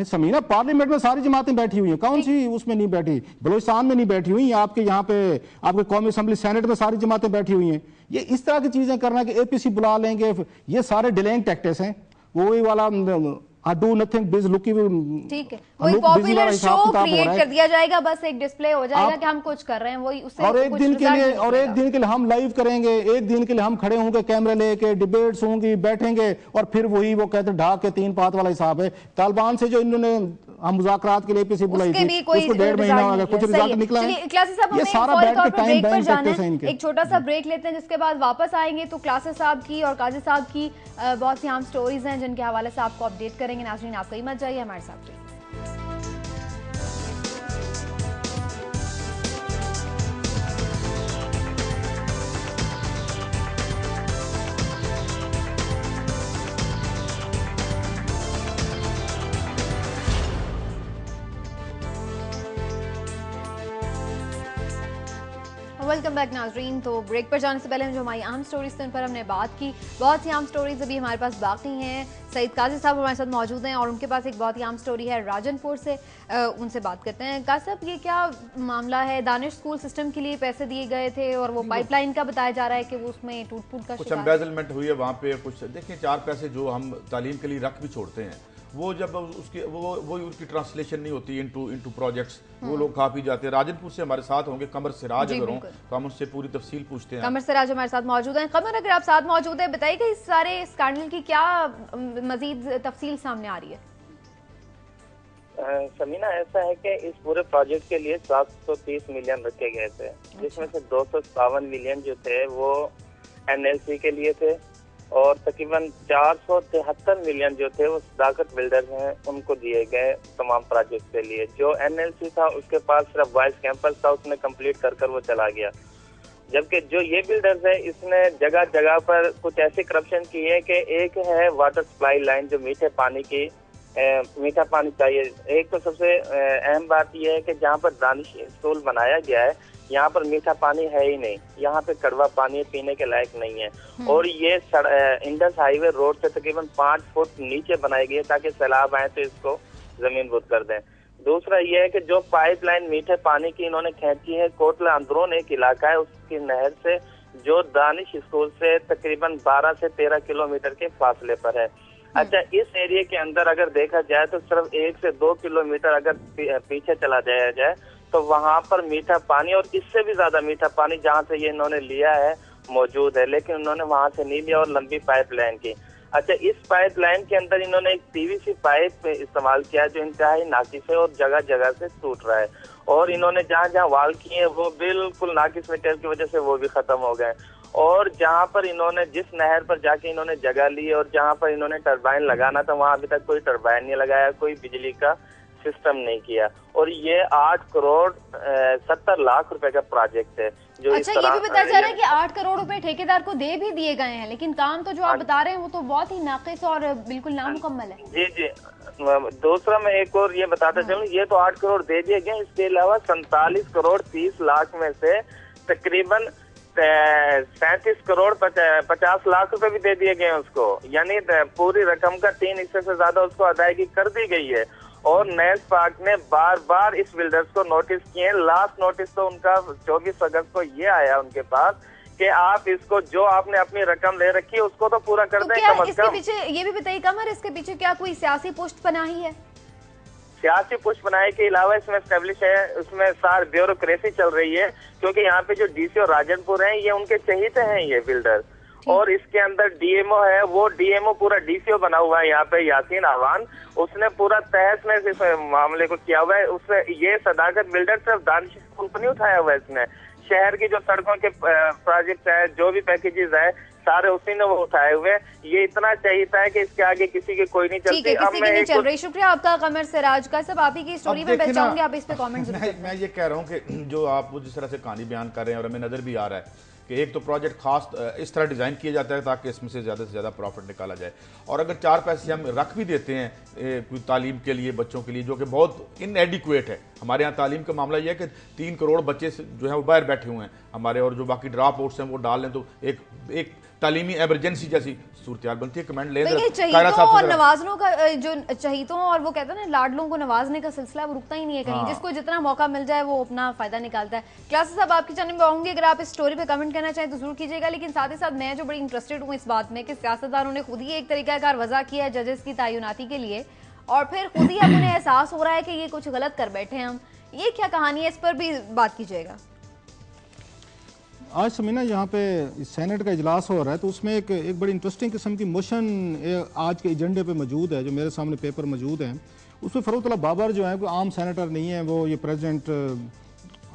समीना, पार्लियामेंट में सारी जमातें बैठी हुई हैं, कौन सी उसमें नहीं बैठी? बलूचिस्तान में नहीं बैठी हुई, आपके यहाँ पे आपके कौमी असेंबली सेनेट में सारी जमातें बैठी हुई हैं। ये इस तरह की चीजें करना कि APC बुला लेंगे, ये सारे डिलेइंग टैक्टिक्स हैं। वही वाला डू नथिंग बिज लुकी,
ठीक है, वही पॉपुलर शो क्रिएट कर दिया जाएगा, बस एक डिस्प्ले हो जाएगा कि हम कुछ कर रहे हैं, वही उससे
और एक दिन के लिए हम लाइव करेंगे, एक दिन के लिए हम खड़े होंगे कैमरे लेके, डिबेट्स होंगी, बैठेंगे और फिर वही वो कहते ढाक के 3 पात वाला हिसाब है। तालिबान से जो इन्होंने हम मुज़ाकरात के लिए APC बुलाई थी, उसको 1.5 महीना हो गया, कुछ रिजल्ट निकला है। ये सारा बैठ के टाइम बैंक टैक्टिक्स हैं इनके।
एक छोटा सा ब्रेक लेते हैं, जिसके बाद वापस आएंगे तो क्लासेस साहब की और काजी साहब की बहुत सी अहम स्टोरीज हैं जिनके हवाले से आपको अपडेट करेंगे। नाज़रीन आप कहीं मत जाइए, हमारे साथ रहिए। वेलकम बैक नाजरीन। तो ब्रेक पर जाने से पहले जो हमारी आम स्टोरीज थी उन पर हमने बात की। बहुत सी आम स्टोरीज अभी हमारे पास बाकी हैं। सईद काजी साहब हमारे साथ मौजूद हैं और उनके पास एक बहुत ही आम स्टोरी है राजनपुर से। उनसे बात करते हैं। काजी साहब, ये क्या मामला है? दानिश स्कूल सिस्टम के लिए पैसे दिए गए थे और वो पाइपलाइन का बताया जा रहा है कि वो उसमें टूट फूट का
कुछ एम्बेजलमेंट हुई है वहाँ पे। कुछ देखिए, 4 पैसे जो हम तालीम के लिए रख भी छोड़ते हैं, वो जब उसके वो उनकी ट्रांसलेशन नहीं होती इनटू प्रोजेक्ट्स, वो लोग खा पी जाते हैं। राजनपुर से हमारे साथ होंगे कमर सिराज, अगर हों तो हम उससे पूरी तफसील पूछते हैं।
कमर सिराज हमारे साथ मौजूद हैं। कमर, अगर आप साथ मौजूद हैं, बताइएगा इस सारे स्कैंडल की क्या मजीद तफसील सामने आ रही है?
समीना, ऐसा है कि इस पूरे प्रोजेक्ट के लिए 730 मिलियन रखे गए थे, जिसमें से 257 मिलियन जो थे वो NLC के लिए थे और तकरीबन 473 मिलियन जो थे वो सदाकत बिल्डर्स हैं उनको दिए गए तमाम प्रोजेक्ट के लिए। जो NLC था उसके पास सिर्फ वाइस कैंपस था, उसने कंप्लीट कर वो चला गया। जबकि जो ये बिल्डर्स है, इसने जगह जगह पर कुछ ऐसे करप्शन किए हैं कि एक है वाटर सप्लाई लाइन जो मीठे पानी की मीठा पानी चाहिए। एक तो सबसे अहम बात यह है कि जहाँ पर दानिश स्कूल बनाया गया है यहाँ पर मीठा पानी है ही नहीं, यहाँ पे कड़वा पानी पीने के लायक नहीं है। और ये इंडस हाईवे रोड से तकरीबन 5 फुट नीचे बनाई गई है ताकि सैलाब आए तो इसको जमीनबुद कर दें। दूसरा ये है कि जो पाइपलाइन मीठे पानी की इन्होंने खींची है, कोटला अंदरून एक इलाका है उसकी नहर से, जो दानिश स्कूल से तकरीबन 12 से 13 किलोमीटर के फासले पर है। अच्छा, इस एरिया के अंदर अगर देखा जाए तो सिर्फ 1 से 2 किलोमीटर अगर पीछे चला जाया जाए तो वहाँ पर मीठा पानी और इससे भी ज्यादा मीठा पानी जहाँ से ये इन्होंने लिया है मौजूद है, लेकिन उन्होंने वहाँ से नहीं लिया और लंबी पाइपलाइन की। अच्छा, इस पाइपलाइन के अंदर इन्होंने एक PVC पाइप इस्तेमाल किया जो इंतहाई नाकिस है और जगह जगह से टूट रहा है। और इन्होंने जहाँ जहाँ वाल किए वो बिल्कुल नाकिस मटेरियल की वजह से वो भी खत्म हो गए। और जहाँ पर इन्होंने जिस नहर पर जाके इन्होंने जगह ली और जहाँ पर इन्होंने टरबाइन लगाना था वहाँ अभी तक कोई टरबाइन नहीं लगाया, कोई बिजली का सिस्टम नहीं किया। और ये 8 करोड़ 70 लाख रुपए का प्रोजेक्ट है जो
अच्छा, ये भी बताया जा रहा है कि 8 करोड़ रुपए ठेकेदार को दे भी दिए गए हैं, लेकिन काम तो जो आप बता रहे हैं वो तो बहुत ही नाकिस और बिल्कुल नामुकम्मल है।
जी जी। दूसरा मैं एक और ये बताता चलूं, ये तो 8 करोड़ दे दिए गए, इसके अलावा 47 करोड़ 30 लाख में से तकरीबन 37 करोड़ 50 लाख रुपए भी दे दिए गए उसको, यानी पूरी रकम का 3 हिस्से से ज्यादा उसको अदायगी कर दी गई है। और नेस पार्क ने बार बार इस बिल्डर्स को नोटिस किए। लास्ट नोटिस तो उनका 24 अगस्त को ये आया उनके पास कि आप इसको जो आपने अपनी रकम ले रखी है उसको तो पूरा कर दें कम अज कम।
पीछे ये भी बताइए कमर, इसके पीछे क्या कोई सियासी पुष्ट पनाही है?
सियासी पुष्ट बनाए के अलावा इसमें एस्टेब्लिश है, उसमें सार ब्यूरोक्रेसी चल रही है, क्योंकि यहाँ पे जो डीसी और राजनपुर हैं ये उनके चहीते हैं ये बिल्डर। और इसके अंदर डीएमओ है, वो डीएमओ पूरा डीसीओ बना हुआ है यहाँ पे, यासीन आवान, उसने पूरा तहस में इस मामले को किया हुआ है। उससे ये सदाकत बिल्डर सिर्फ दानिश स्कूल को नहीं उठाया हुआ है, इसने शहर की जो सड़कों के प्रोजेक्ट है, जो भी पैकेजेस है, सारे उसी ने वो उठाए हुए। ये इतना चाहिए है कि इसके आगे किसी की कोई नहीं चलती।
अब मैं नहीं चल रही। शुक्रिया आपका कमर सिराज का। सब आप ही की स्टोरी में बचाऊंगी, आप इस पे कमेंट्स
मैं ये कह रहा हूँ कि जो आप जिस तरह से कहानी बयान कर रहे हैं और हमें नजर भी आ रहा है कि एक तो प्रोजेक्ट खास इस तरह डिज़ाइन किया जाता है ताकि इसमें से ज़्यादा प्रॉफिट निकाला जाए। और अगर 4 पैसे हम रख भी देते हैं कोई तालीम के लिए, बच्चों के लिए, जो कि बहुत इनएडिक्वेट है। हमारे यहाँ तालीम का मामला यह है कि 3 करोड़ बच्चे जो हैं वो बाहर बैठे हुए हैं हमारे, और जो बाकी ड्रॉप आउट्स हैं वो डाल लें तो एक तालीमी एमरजेंसी जैसी सूरत बनती है। कमेंट ले
और नवाजनों का जो चहीतों और वो कहते हैं ना लाडलों को नवाजने का सिलसिला वो रुकता ही नहीं है कहीं। जिसको जितना मौका मिल जाए वो अपना फायदा निकालता है। क्लासेस साहब आपकी चैनल में आऊंगी, अगर आप इस स्टोरी पे कमेंट करना चाहें तो जरूर कीजिएगा। लेकिन साथ ही साथ मैं जो बड़ी इंटरेस्टेड हूँ इस बात में कि सियासतदानों ने खुद ही एक तरीकाकार वजह किया है जजेस की तैनाती के लिए, और फिर खुद ही अब उन्हें एहसास हो रहा है कि ये कुछ गलत कर बैठे हैं हम। ये क्या कहानी है, इस पर भी बात कीजिएगा।
आज समीना यहाँ पे सेनेट का इजलास हो रहा है, तो उसमें एक बड़ी इंटरेस्टिंग किस्म की मोशन आज के एजेंडे पे मौजूद है, जो मेरे सामने पेपर मौजूद हैं। उसमें फ़रूख्तुल्ला बाबर जो है वो आम सेनेटर नहीं है, वो ये प्रेसिडेंट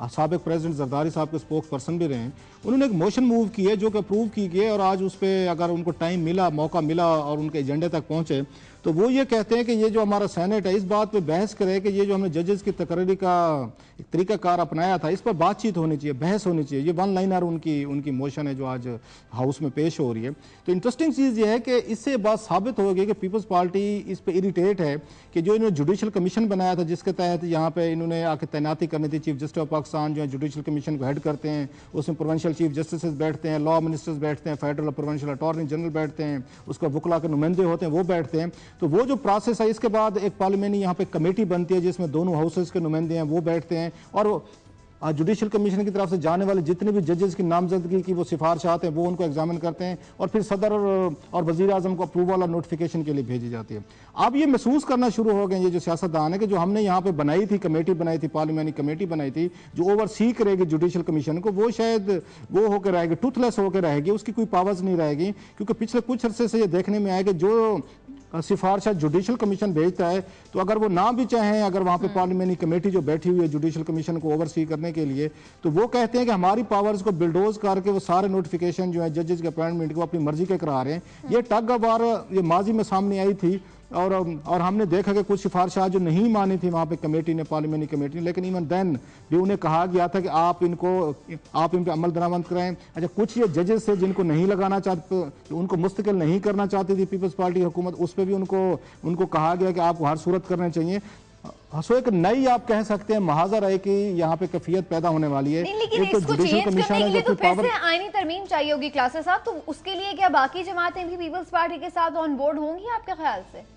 साबिक प्रेसिडेंट जरदारी साहब के स्पोक्स पर्सन भी रहे हैं। उन्होंने एक मोशन मूव की है जो कि अप्रूव की गई है, और आज उस पर अगर उनको टाइम मिला, मौका मिला और उनके एजेंडे तक पहुँचे तो वो ये कहते हैं कि ये जो हमारा सेनेट है इस बात पे बहस करे कि ये जो हमने जजेस की तकरीरी का एक तरीकाकार अपनाया था, इस पर बातचीत होनी चाहिए, बहस होनी चाहिए। ये वन लाइनर उनकी मोशन है जो आज हाउस में पेश हो रही है। तो इंटरेस्टिंग चीज़ ये है कि इससे बात साबित हो गई कि पीपल्स पार्टी इस पे इरिटेट है कि जो इन्होंने जुडिशल कमीशन बनाया था, जिसके तहत यहाँ पे इन्होंने आके तैनाती करनी थी चीफ जस्टिस ऑफ पाकिस्तान, जो है जुडिशल कमीशन को हेड करते हैं, उसमें प्रोविंशियल चीफ जस्टिस बैठते हैं, लॉ मिनिस्टर्स बैठते हैं, फेडरल और प्रोविंशियल अटॉर्नी जनरल बैठते हैं, उसका वकला के नुमाइंदे होते हैं वो बैठते हैं। तो वो जो प्रोसेस है, इसके बाद एक पार्लियामेंट यहाँ पे कमेटी बनती है जिसमें दोनों हाउसेस के नुमाइंदे हैं वो बैठते हैं, और जुडिशल कमीशन की तरफ से जाने वाले जितने भी जजेस की नामजदगी की वो सिफारिशात हैं वो उनको एग्जामिन करते हैं और फिर सदर और वजीर आजम को अप्रूवल और नोटिफिकेशन के लिए भेजी जाती है। अब ये महसूस करना शुरू हो गए ये जो सियासतदान है कि जो हमने यहाँ पे बनाई थी कमेटी बनाई थी, पार्लियामेंट्री कमेटी बनाई थी जो ओवरसी करेगी जुडिशल कमीशन को, वो शायद वो होकर रहेगी, टूथलेस होकर रहेगी, उसकी कोई पावर्स नहीं रहेगी। क्योंकि पिछले कुछ अरसे से ये देखने में आया कि जो सिफारिशा जुडिशल कमीशन भेजता है, तो अगर वो ना भी चाहें, अगर वहाँ पे पार्लियामेंट्री कमेटी जो बैठी हुई है जुडिशल कमीशन को ओवरसी करने के लिए, तो वो कहते हैं कि हमारी पावर्स को बिल्डोज करके वो सारे नोटिफिकेशन जो है जजेस के अपॉइंटमेंट को अपनी मर्जी के करा रहे हैं। ये टग ऑफ वार ये माजी में सामने आई थी और हमने देखा कि कुछ सिफारिशात जो नहीं मानी थी वहाँ पे कमेटी ने, पार्लियामेंट्री कमेटी ने, लेकिन इवन देन भी उन्हें कहा गया था कि आप इन पे अमल दरामद करें। अच्छा, कुछ ये जजेस थे जिनको नहीं लगाना चाहते, उनको मुस्तकिल नहीं करना चाहती थी पीपल्स पार्टी हुकूमत, उस पर भी उनको कहा गया कि आपको हर सूरत करने चाहिए। सो एक नई आप कह सकते हैं महाजर है कि यहाँ पे कैफियत पैदा होने वाली है।
लेकिन इसको चेंज करने के लिए तो फिर से आईनी तरमीम चाहिए होगी क्लासेस साहब, तो उसके लिए क्या बाकी जमातें भी पीपल्स पार्टी के साथ ऑन बोर्ड होंगी आपके ख्याल से?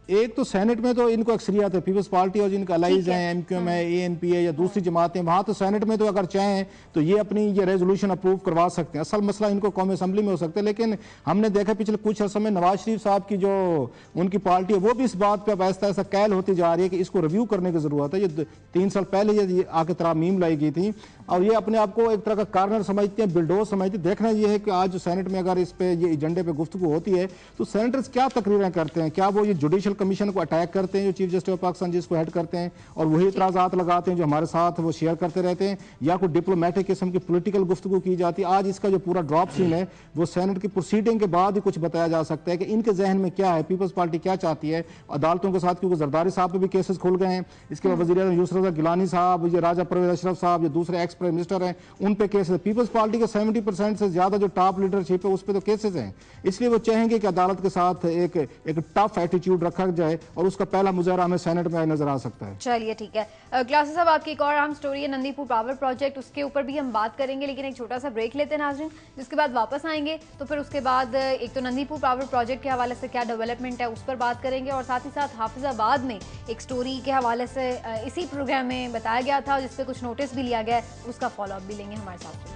एक तो सेनेट में तो इनको अक्सरियत है, पीपल्स पार्टी और जिनका अलाइज है, एमक्यूएम है, एएनपी है या दूसरी जमातें, वहाँ तो सेनेट में तो अगर चाहें तो ये अपनी ये रेजोल्यूशन अप्रूव करवा सकते हैं। असल मसला इनको कौमी असम्बली में हो सकता है, लेकिन हमने देखा पिछले कुछ अर्से में नवाज शरीफ साहब की जो उनकी पार्टी है वो भी इस बात पर ऐसा ऐसा कैल होती जा रही है कि इसको रिव्यू करने की जरूरत है। ये 3 साल पहले ये आके तरामीम लाई गई थी और ये अपने आप को एक तरह का कार्नर समझते हैं, बिल्डोज समझते हैं। देखना ये है कि आज सेनेट में अगर इस पे ये एजेंडे पे गुफ्तगू होती है तो सेनेटर्स क्या तकरीरें करते हैं, क्या वो ये जुडिशल कमीशन को अटैक करते हैं जो चीफ जस्टिस ऑफ पाकिस्तान जिसको हेड करते हैं और वही इतराजात लगाते हैं जो हमारे साथ वो शेयर करते रहते हैं, या कोई डिप्लोमेटिक किस्म की पॉलिटिकल गुफ्तगू की जाती है। आज इसका जो पूरा ड्रॉप सीन है वो सेनेट की प्रोसीडिंग के बाद ही कुछ बताया जा सकता है कि इनके जहन में क्या है, पीपल्स पार्टी क्या चाहती है अदालतों के साथ, क्योंकि जरदारी साहब पे भी केसेस खुल गए हैं। इसके बाद वज़ीर आज़म यूसुफ रज़ा गिलानी साहब, ये राजा परवेज अशरफ साहब, ये दूसरे एक्स प्राइम मिनिस्टर हैं, उन पे केसेस। पीपल्स पार्टी के 70% से ज्यादा जो टॉप लीडरशिप है उस पे तो केसेस हैं। इसलिए वो चाहेंगे कि अदालत के साथ एक टफ एटीट्यूड रखा जाए और उसका पहला मुजाहरा हमें सेनेट में नजर आ सकता है।
चलिए ठीक है क्लासेस साहब, आपकी एक और अहम स्टोरी है नंदीपुर पावर प्रोजेक्ट, उसके ऊपर भी हम बात करेंगे, लेकिन एक छोटा सा ब्रेक लेते हैं नाज़रीन, जिसके बाद वापस आएंगे तो फिर उसके बाद एक तो नंदीपुर पावर प्रोजेक्ट के हवाले से क्या डेवलपमेंट है उस पर बात करेंगे और साथ ही साथ हाफिजाबाद में एक स्टोरी के हवाले से इसी प्रोग्राम में बताया गया था जिसपे कुछ नोटिस भी लिया गया है, उसका फॉलोअप भी लेंगे। हमारे साथ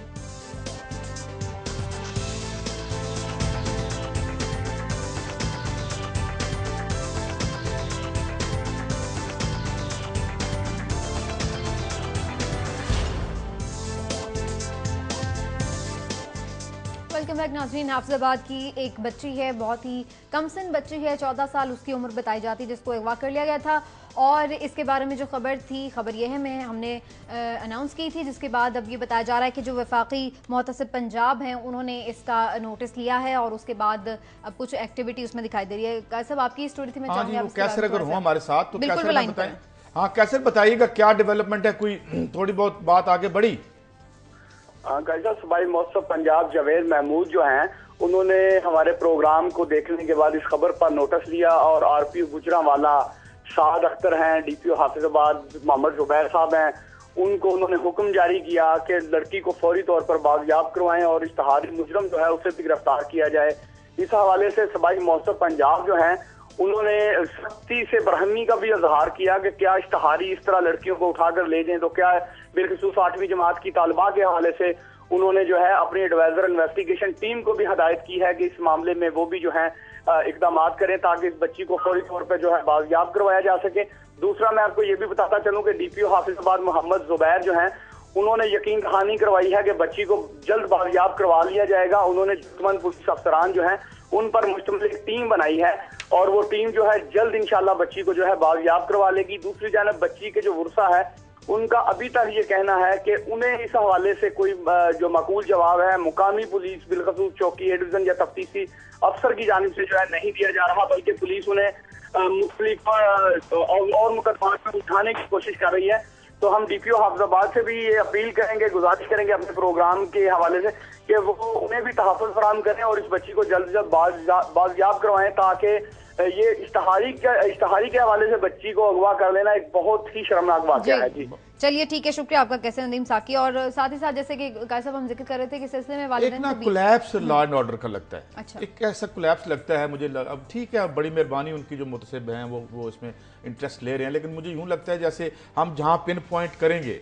वेलकम बैक नाज़रीन। हाफिजाबाद की एक बच्ची है, बहुत ही कमसिन बच्ची है, 14 साल उसकी उम्र बताई जाती है, जिसको अगवा कर लिया गया था और इसके बारे में जो खबर यह है हमने अनाउंस की थी, जिसके बाद अब ये बताया जा रहा है कि जो वफाकी मुहतसिब पंजाब हैं उन्होंने इसका नोटिस लिया है और उसके बाद अब कुछ एक्टिविटी उसमें दिखाई दे रही है। सब आपकी स्टोरी थी, मैं चाहूंगी
कैसर अगर हो हमारे साथ तो कैसर बताएं। हाँ कैसर बताइएगा क्या डेवलपमेंट है, कोई थोड़ी बहुत बात आगे बढ़ी?
गाइजा सूबाई मौसम पंजाब जावेद महमूद जो हैं उन्होंने हमारे प्रोग्राम को देखने के बाद इस खबर पर नोटिस लिया और आरपीओ गुजरांवाला साद अख्तर हैं, डीपीओ हाफिजाबाद मोहम्मद जुबैर साहब हैं, उनको उन्होंने हुक्म जारी किया कि लड़की को फौरी तौर पर बाजियाब करवाएं और इश्तहारी मुजरम जो है उसे भी गिरफ्तार किया जाए। इस हवाले से सूबाई मौसम पंजाब जो हैं उन्होंने सख्ती से बरहमी का भी इजहार किया कि क्या इश्तहारी इस तरह लड़कियों को उठाकर ले जाएं, तो क्या बिलखसूस 8वीं जमात की तालिबा के हवाले से उन्होंने जो है अपनी एडवाइजर इन्वेस्टिगेशन टीम को भी हदायत की है कि इस मामले में वो भी जो है इकदाम करें ताकि इस बच्ची को फौरी तौर पर जो है बाजियाब करवाया जा सके। दूसरा मैं आपको ये भी बताता चलूं कि डीपीओ हाफिजाबाद मोहम्मद जुबैर जो हैं उन्होंने यकीन दहानी करवाई है कि बच्ची को जल्द बाजियाब करवा लिया जाएगा। उन्होंने जरूरतमंद पुलिस अफसरान जो हैं उन पर मुश्तमिल एक टीम बनाई है और वो टीम जो है जल्द इंशाल्लाह बच्ची को जो है बाजियाब करवा लेगी। दूसरी जानब बच्ची के जो वर्सा है उनका अभी तक ये कहना है कि उन्हें इस हवाले से कोई जो माकूल जवाब है मुकामी पुलिस बिलखसूस चौकी ए डिवीजन या तफ्तीशी अफसर की जानिब से जो है नहीं दिया जा रहा, बल्कि पुलिस उन्हें मुख्तलिफ और मुकदमात उठाने की कोशिश कर रही है। तो हम डीपीओ हाफिजाबाद से भी ये अपील करेंगे, गुजारिश करेंगे अपने प्रोग्राम के हवाले से कि वो उन्हें भी तहफ़्फ़ुज़ फराहम करें और इस बच्ची को जल्द से जल्द बाजियाब करवाएं, ताकि ये इश्तहारी के हवाले से बच्ची को अगवा कर लेना एक बहुत ही शर्मनाक वाक़या है। जी
चलिए ठीक है, शुक्रिया आपका कैसे नदीम साकी। और साथ ही साथ जैसे कि गाय साहब हम जिक्र कर रहे थे कि सिलसिले में वालिदैन
एक कोलैप्स लॉ एंड ऑर्डर का लगता है।
अच्छा।
एक ऐसा कोलैप्स लगता है मुझे। अब ठीक है, बड़ी मेहरबानी उनकी जो मुतसिब हैं वो इसमें इंटरेस्ट ले रहे हैं, लेकिन मुझे यूं लगता है जैसे हम जहां पिन पॉइंट करेंगे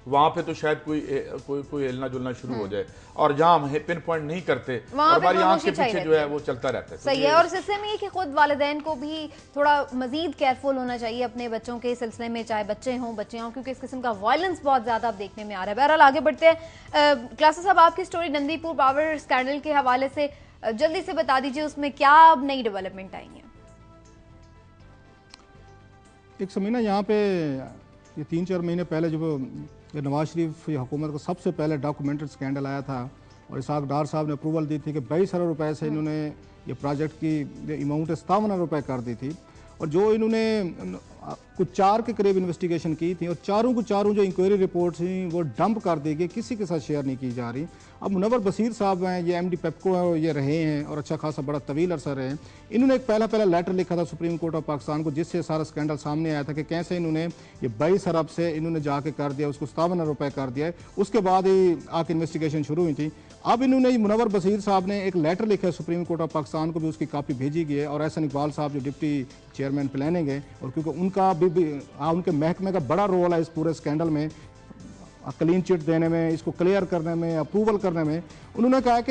वहां पे तो शायद कोई हिलना जुलना शुरू हो जाए, और जहां हम पिन पॉइंट नहीं करते और हमारी आंख के पीछे जो है वो चलता रहता है।
सही है। और सिलसिले में ये कि खुद वालिदैन को भी थोड़ा मजीद केयरफुल होना चाहिए अपने बच्चों के सिलसिले में, चाहे बच्चे हों बच्चे हों, क्योंकि इस किस्म का वायलेंस बहुत ज्यादा अब देखने में आ रहा है। बहरहाल आगे बढ़ते हैं। क्लासेस साहब, आपकी स्टोरी नंदीपुर पावर स्कैंडल के हवाले से जल्दी से बता दीजिए, उसमें क्या अब नई डेवलपमेंट आई है?
एक समीना, यहाँ पे ये 3-4 महीने पहले जब नवाज शरीफ हुकूमत का सबसे पहले डॉक्यूमेंटेड स्कैंडल आया था और इसाक डार साहब ने अप्रूवल दी थी कि 22 अरब रुपए से इन्होंने ये प्रोजेक्ट की अमाउंट 57 अरब रुपए कर दी थी, और जो इन्होंने कुछ 4 के करीब इन्वेस्टिगेशन की थी और चारों जो इंक्वायरी रिपोर्ट थी वो डंप कर दी गई, किसी के साथ शेयर नहीं की जा रही। अब मुनव्वर बशीर साहब हैं, ये MD पेप्को है, ये रहे हैं और अच्छा खासा बड़ा तवील अरसा रहे हैं। इन्होंने एक पहला लेटर लिखा था सुप्रीम कोर्ट ऑफ पाकिस्तान को, जिससे सारा स्कैंडल सामने आया था कि कैसे इन्होंने ये 22 अरब से इन्होंने जाके कर दिया, उसको 57 अरब रुपए कर दिया है। उसके बाद ही आके इन्वेस्टिगेशन शुरू हुई थी। अब इन्होंने मुनव्वर बशीर साहब ने एक लेटर लिखा है सुप्रीम कोर्ट ऑफ पाकिस्तान को, भी उसकी कापी भेजी गई है, और एहसन इकबाल साहब जो डिप्टी चेयरमैन प्लानिंग है, और क्योंकि उनका भी उनके महकमे का बड़ा रोल है इस पूरे स्कैंडल में, क्लीन चिट देने में, इसको क्लियर करने में, अप्रूवल करने में। उन्होंने कहा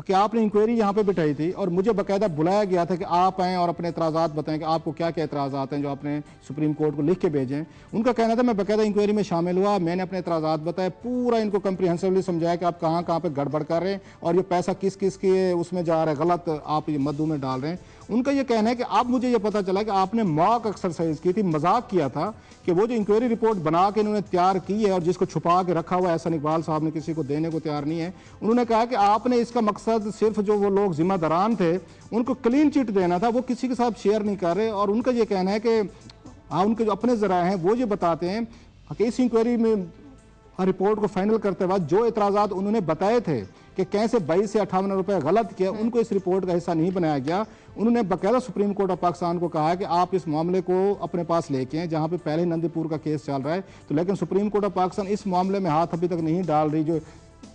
कि आपने इंक्वायरी यहाँ पे बिठाई थी और मुझे बाकायदा बुलाया गया था कि आप आएँ और अपने एतराज़ात बताएं कि आपको क्या क्या एतराज़ात हैं जो आपने सुप्रीम कोर्ट को लिख के भेजें। उनका कहना था मैं बाकायदा इंक्वायरी में शामिल हुआ, मैंने अपने एतराज़ात बताए, पूरा इनको कम्प्रीहेंसिवली समझाया कि आप कहाँ कहाँ पे गड़बड़ कर रहे हैं और ये पैसा किस किस के उसमें जा रहा है, गलत आप ये मद्दू में डाल रहे हैं। उनका ये कहना है कि अब मुझे ये पता चला कि आपने मॉक एक्सरसाइज की थी, मजाक किया था कि वो जो इंक्वायरी रिपोर्ट बना के इन्होंने तैयार की है और जिसको छुपा के रखा हुआ है, एहसन इकबाल साहब ने किसी को देने को तैयार नहीं है। उन्होंने कहा कि आपने इसका मकसद सिर्फ जो वो लोग जिम्मेदारान थे उनको क्लीन चिट देना था, वो किसी के साथ शेयर नहीं कर रहे। और उनका ये कहना है कि उनके जो अपने जरा हैं वो ये बताते हैं कि इस इंक्वायरी में रिपोर्ट को फाइनल करते वक्त जो एतराज़ात उन्होंने बताए थे कि कैसे 22 से 58 रुपए गलत किया, उनको इस रिपोर्ट का हिस्सा नहीं बनाया गया। उन्होंने बाकायदा सुप्रीम कोर्ट ऑफ पाकिस्तान को कहा है कि आप इस मामले को अपने पास लेके हैं, जहां पे पहले नंदीपुर का केस चल रहा है, तो लेकिन सुप्रीम कोर्ट ऑफ पाकिस्तान इस मामले में हाथ अभी तक नहीं डाल रही, जो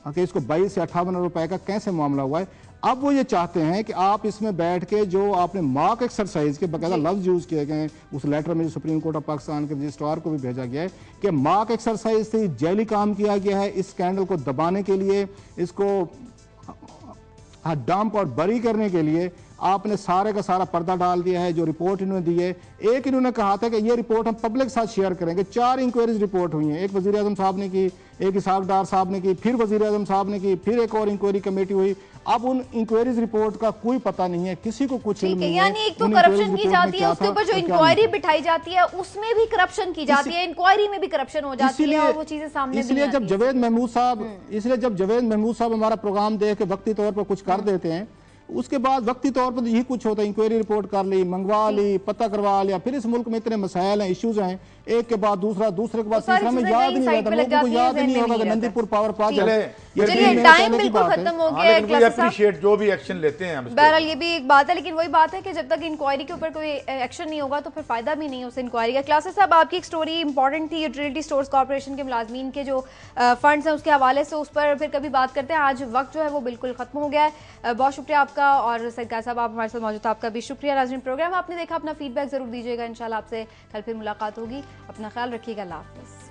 कि इसको 22 से 58 रुपए का कैसे मामला हुआ है। अब वो ये चाहते हैं कि आप इसमें बैठ के जो आपने मॉक एक्सरसाइज के बाकायदा लफ्ज यूज किए गए उस लेटर में जो सुप्रीम कोर्ट ऑफ पाकिस्तान के रजिस्ट्रार को भी भेजा गया है कि मॉक एक्सरसाइज से जैली काम किया गया है इस स्कैंडल को दबाने के लिए, इसको डंप और बरी करने के लिए आपने सारे का सारा पर्दा डाल दिया है। जो रिपोर्ट इन्होंने दी है, एक इन्होंने कहा था कि ये रिपोर्ट हम पब्लिक साथ शेयर करेंगे। 4 इंक्वायरीज रिपोर्ट हुई हैं, एक वजीर आजम साहब ने की, एक इसाक डार साहब ने की, फिर वजीर आजम साहब ने की, फिर एक और इंक्वायरी कमेटी हुई। अब उन इंक्वायरीज रिपोर्ट का कोई पता नहीं है, किसी को कुछ नहीं है।
यानी एक तो करप्शन की जाती है, उसके ऊपर जो इंक्वायरी बिठाई जाती है उसमें भी करप्शन की जाती है, इंक्वायरी में भी करप्शन हो जाती है और वो चीजें सामने
इसलिए जब जावेद महमूद साहब हमारा प्रोग्राम देख के वक्ती तौर पर कुछ कर देते हैं, उसके बाद वक्ती तौर पर यही कुछ होता है, इंक्वायरी रिपोर्ट कर ली, मंगवा ली, पता करवा लिया, फिर इस मुल्क में इतने मसाइल हैं, इश्यूज हैं, एक के बाद दूसरा, दूसरे के बाद तीसरा, में याद नहीं रहता, लोगों को याद नहीं होगा कि नंदीपुर पावर प्रोजेक्ट।
चलिए टाइम बिल्कुल खत्म हो गया है,
जो भी एक्शन लेते हैं
बहरहाल ये भी एक बात है, लेकिन वही बात है कि जब तक इंक्वायरी के ऊपर कोई एक्शन नहीं होगा तो फिर फायदा भी नहीं है उस इंक्वायरी का। क्लासेस साहब, आपकी एक स्टोरी इंपॉर्टेंट थी, यूटिलिटी स्टोर्स कॉर्पोरेशन के मुलाजमीन के जो फंड्स हैं उसके हवाले से, उस पर फिर कभी बात करते हैं। आज वक्त जो है वो बिल्कुल खत्म हो गया है। बहुत शुक्रिया आपका, और सरकार साहब आप हमारे साथ मौजूद था, आपका भी शुक्रिया। नाज़रीन, प्रोग्राम आपने देखा, अपना फीडबैक जरूर दीजिएगा। इंशाल्लाह आपसे कल फिर मुलाकात होगी। अपना ख्याल रखिएगा, अल्लाह हाफ़िज़।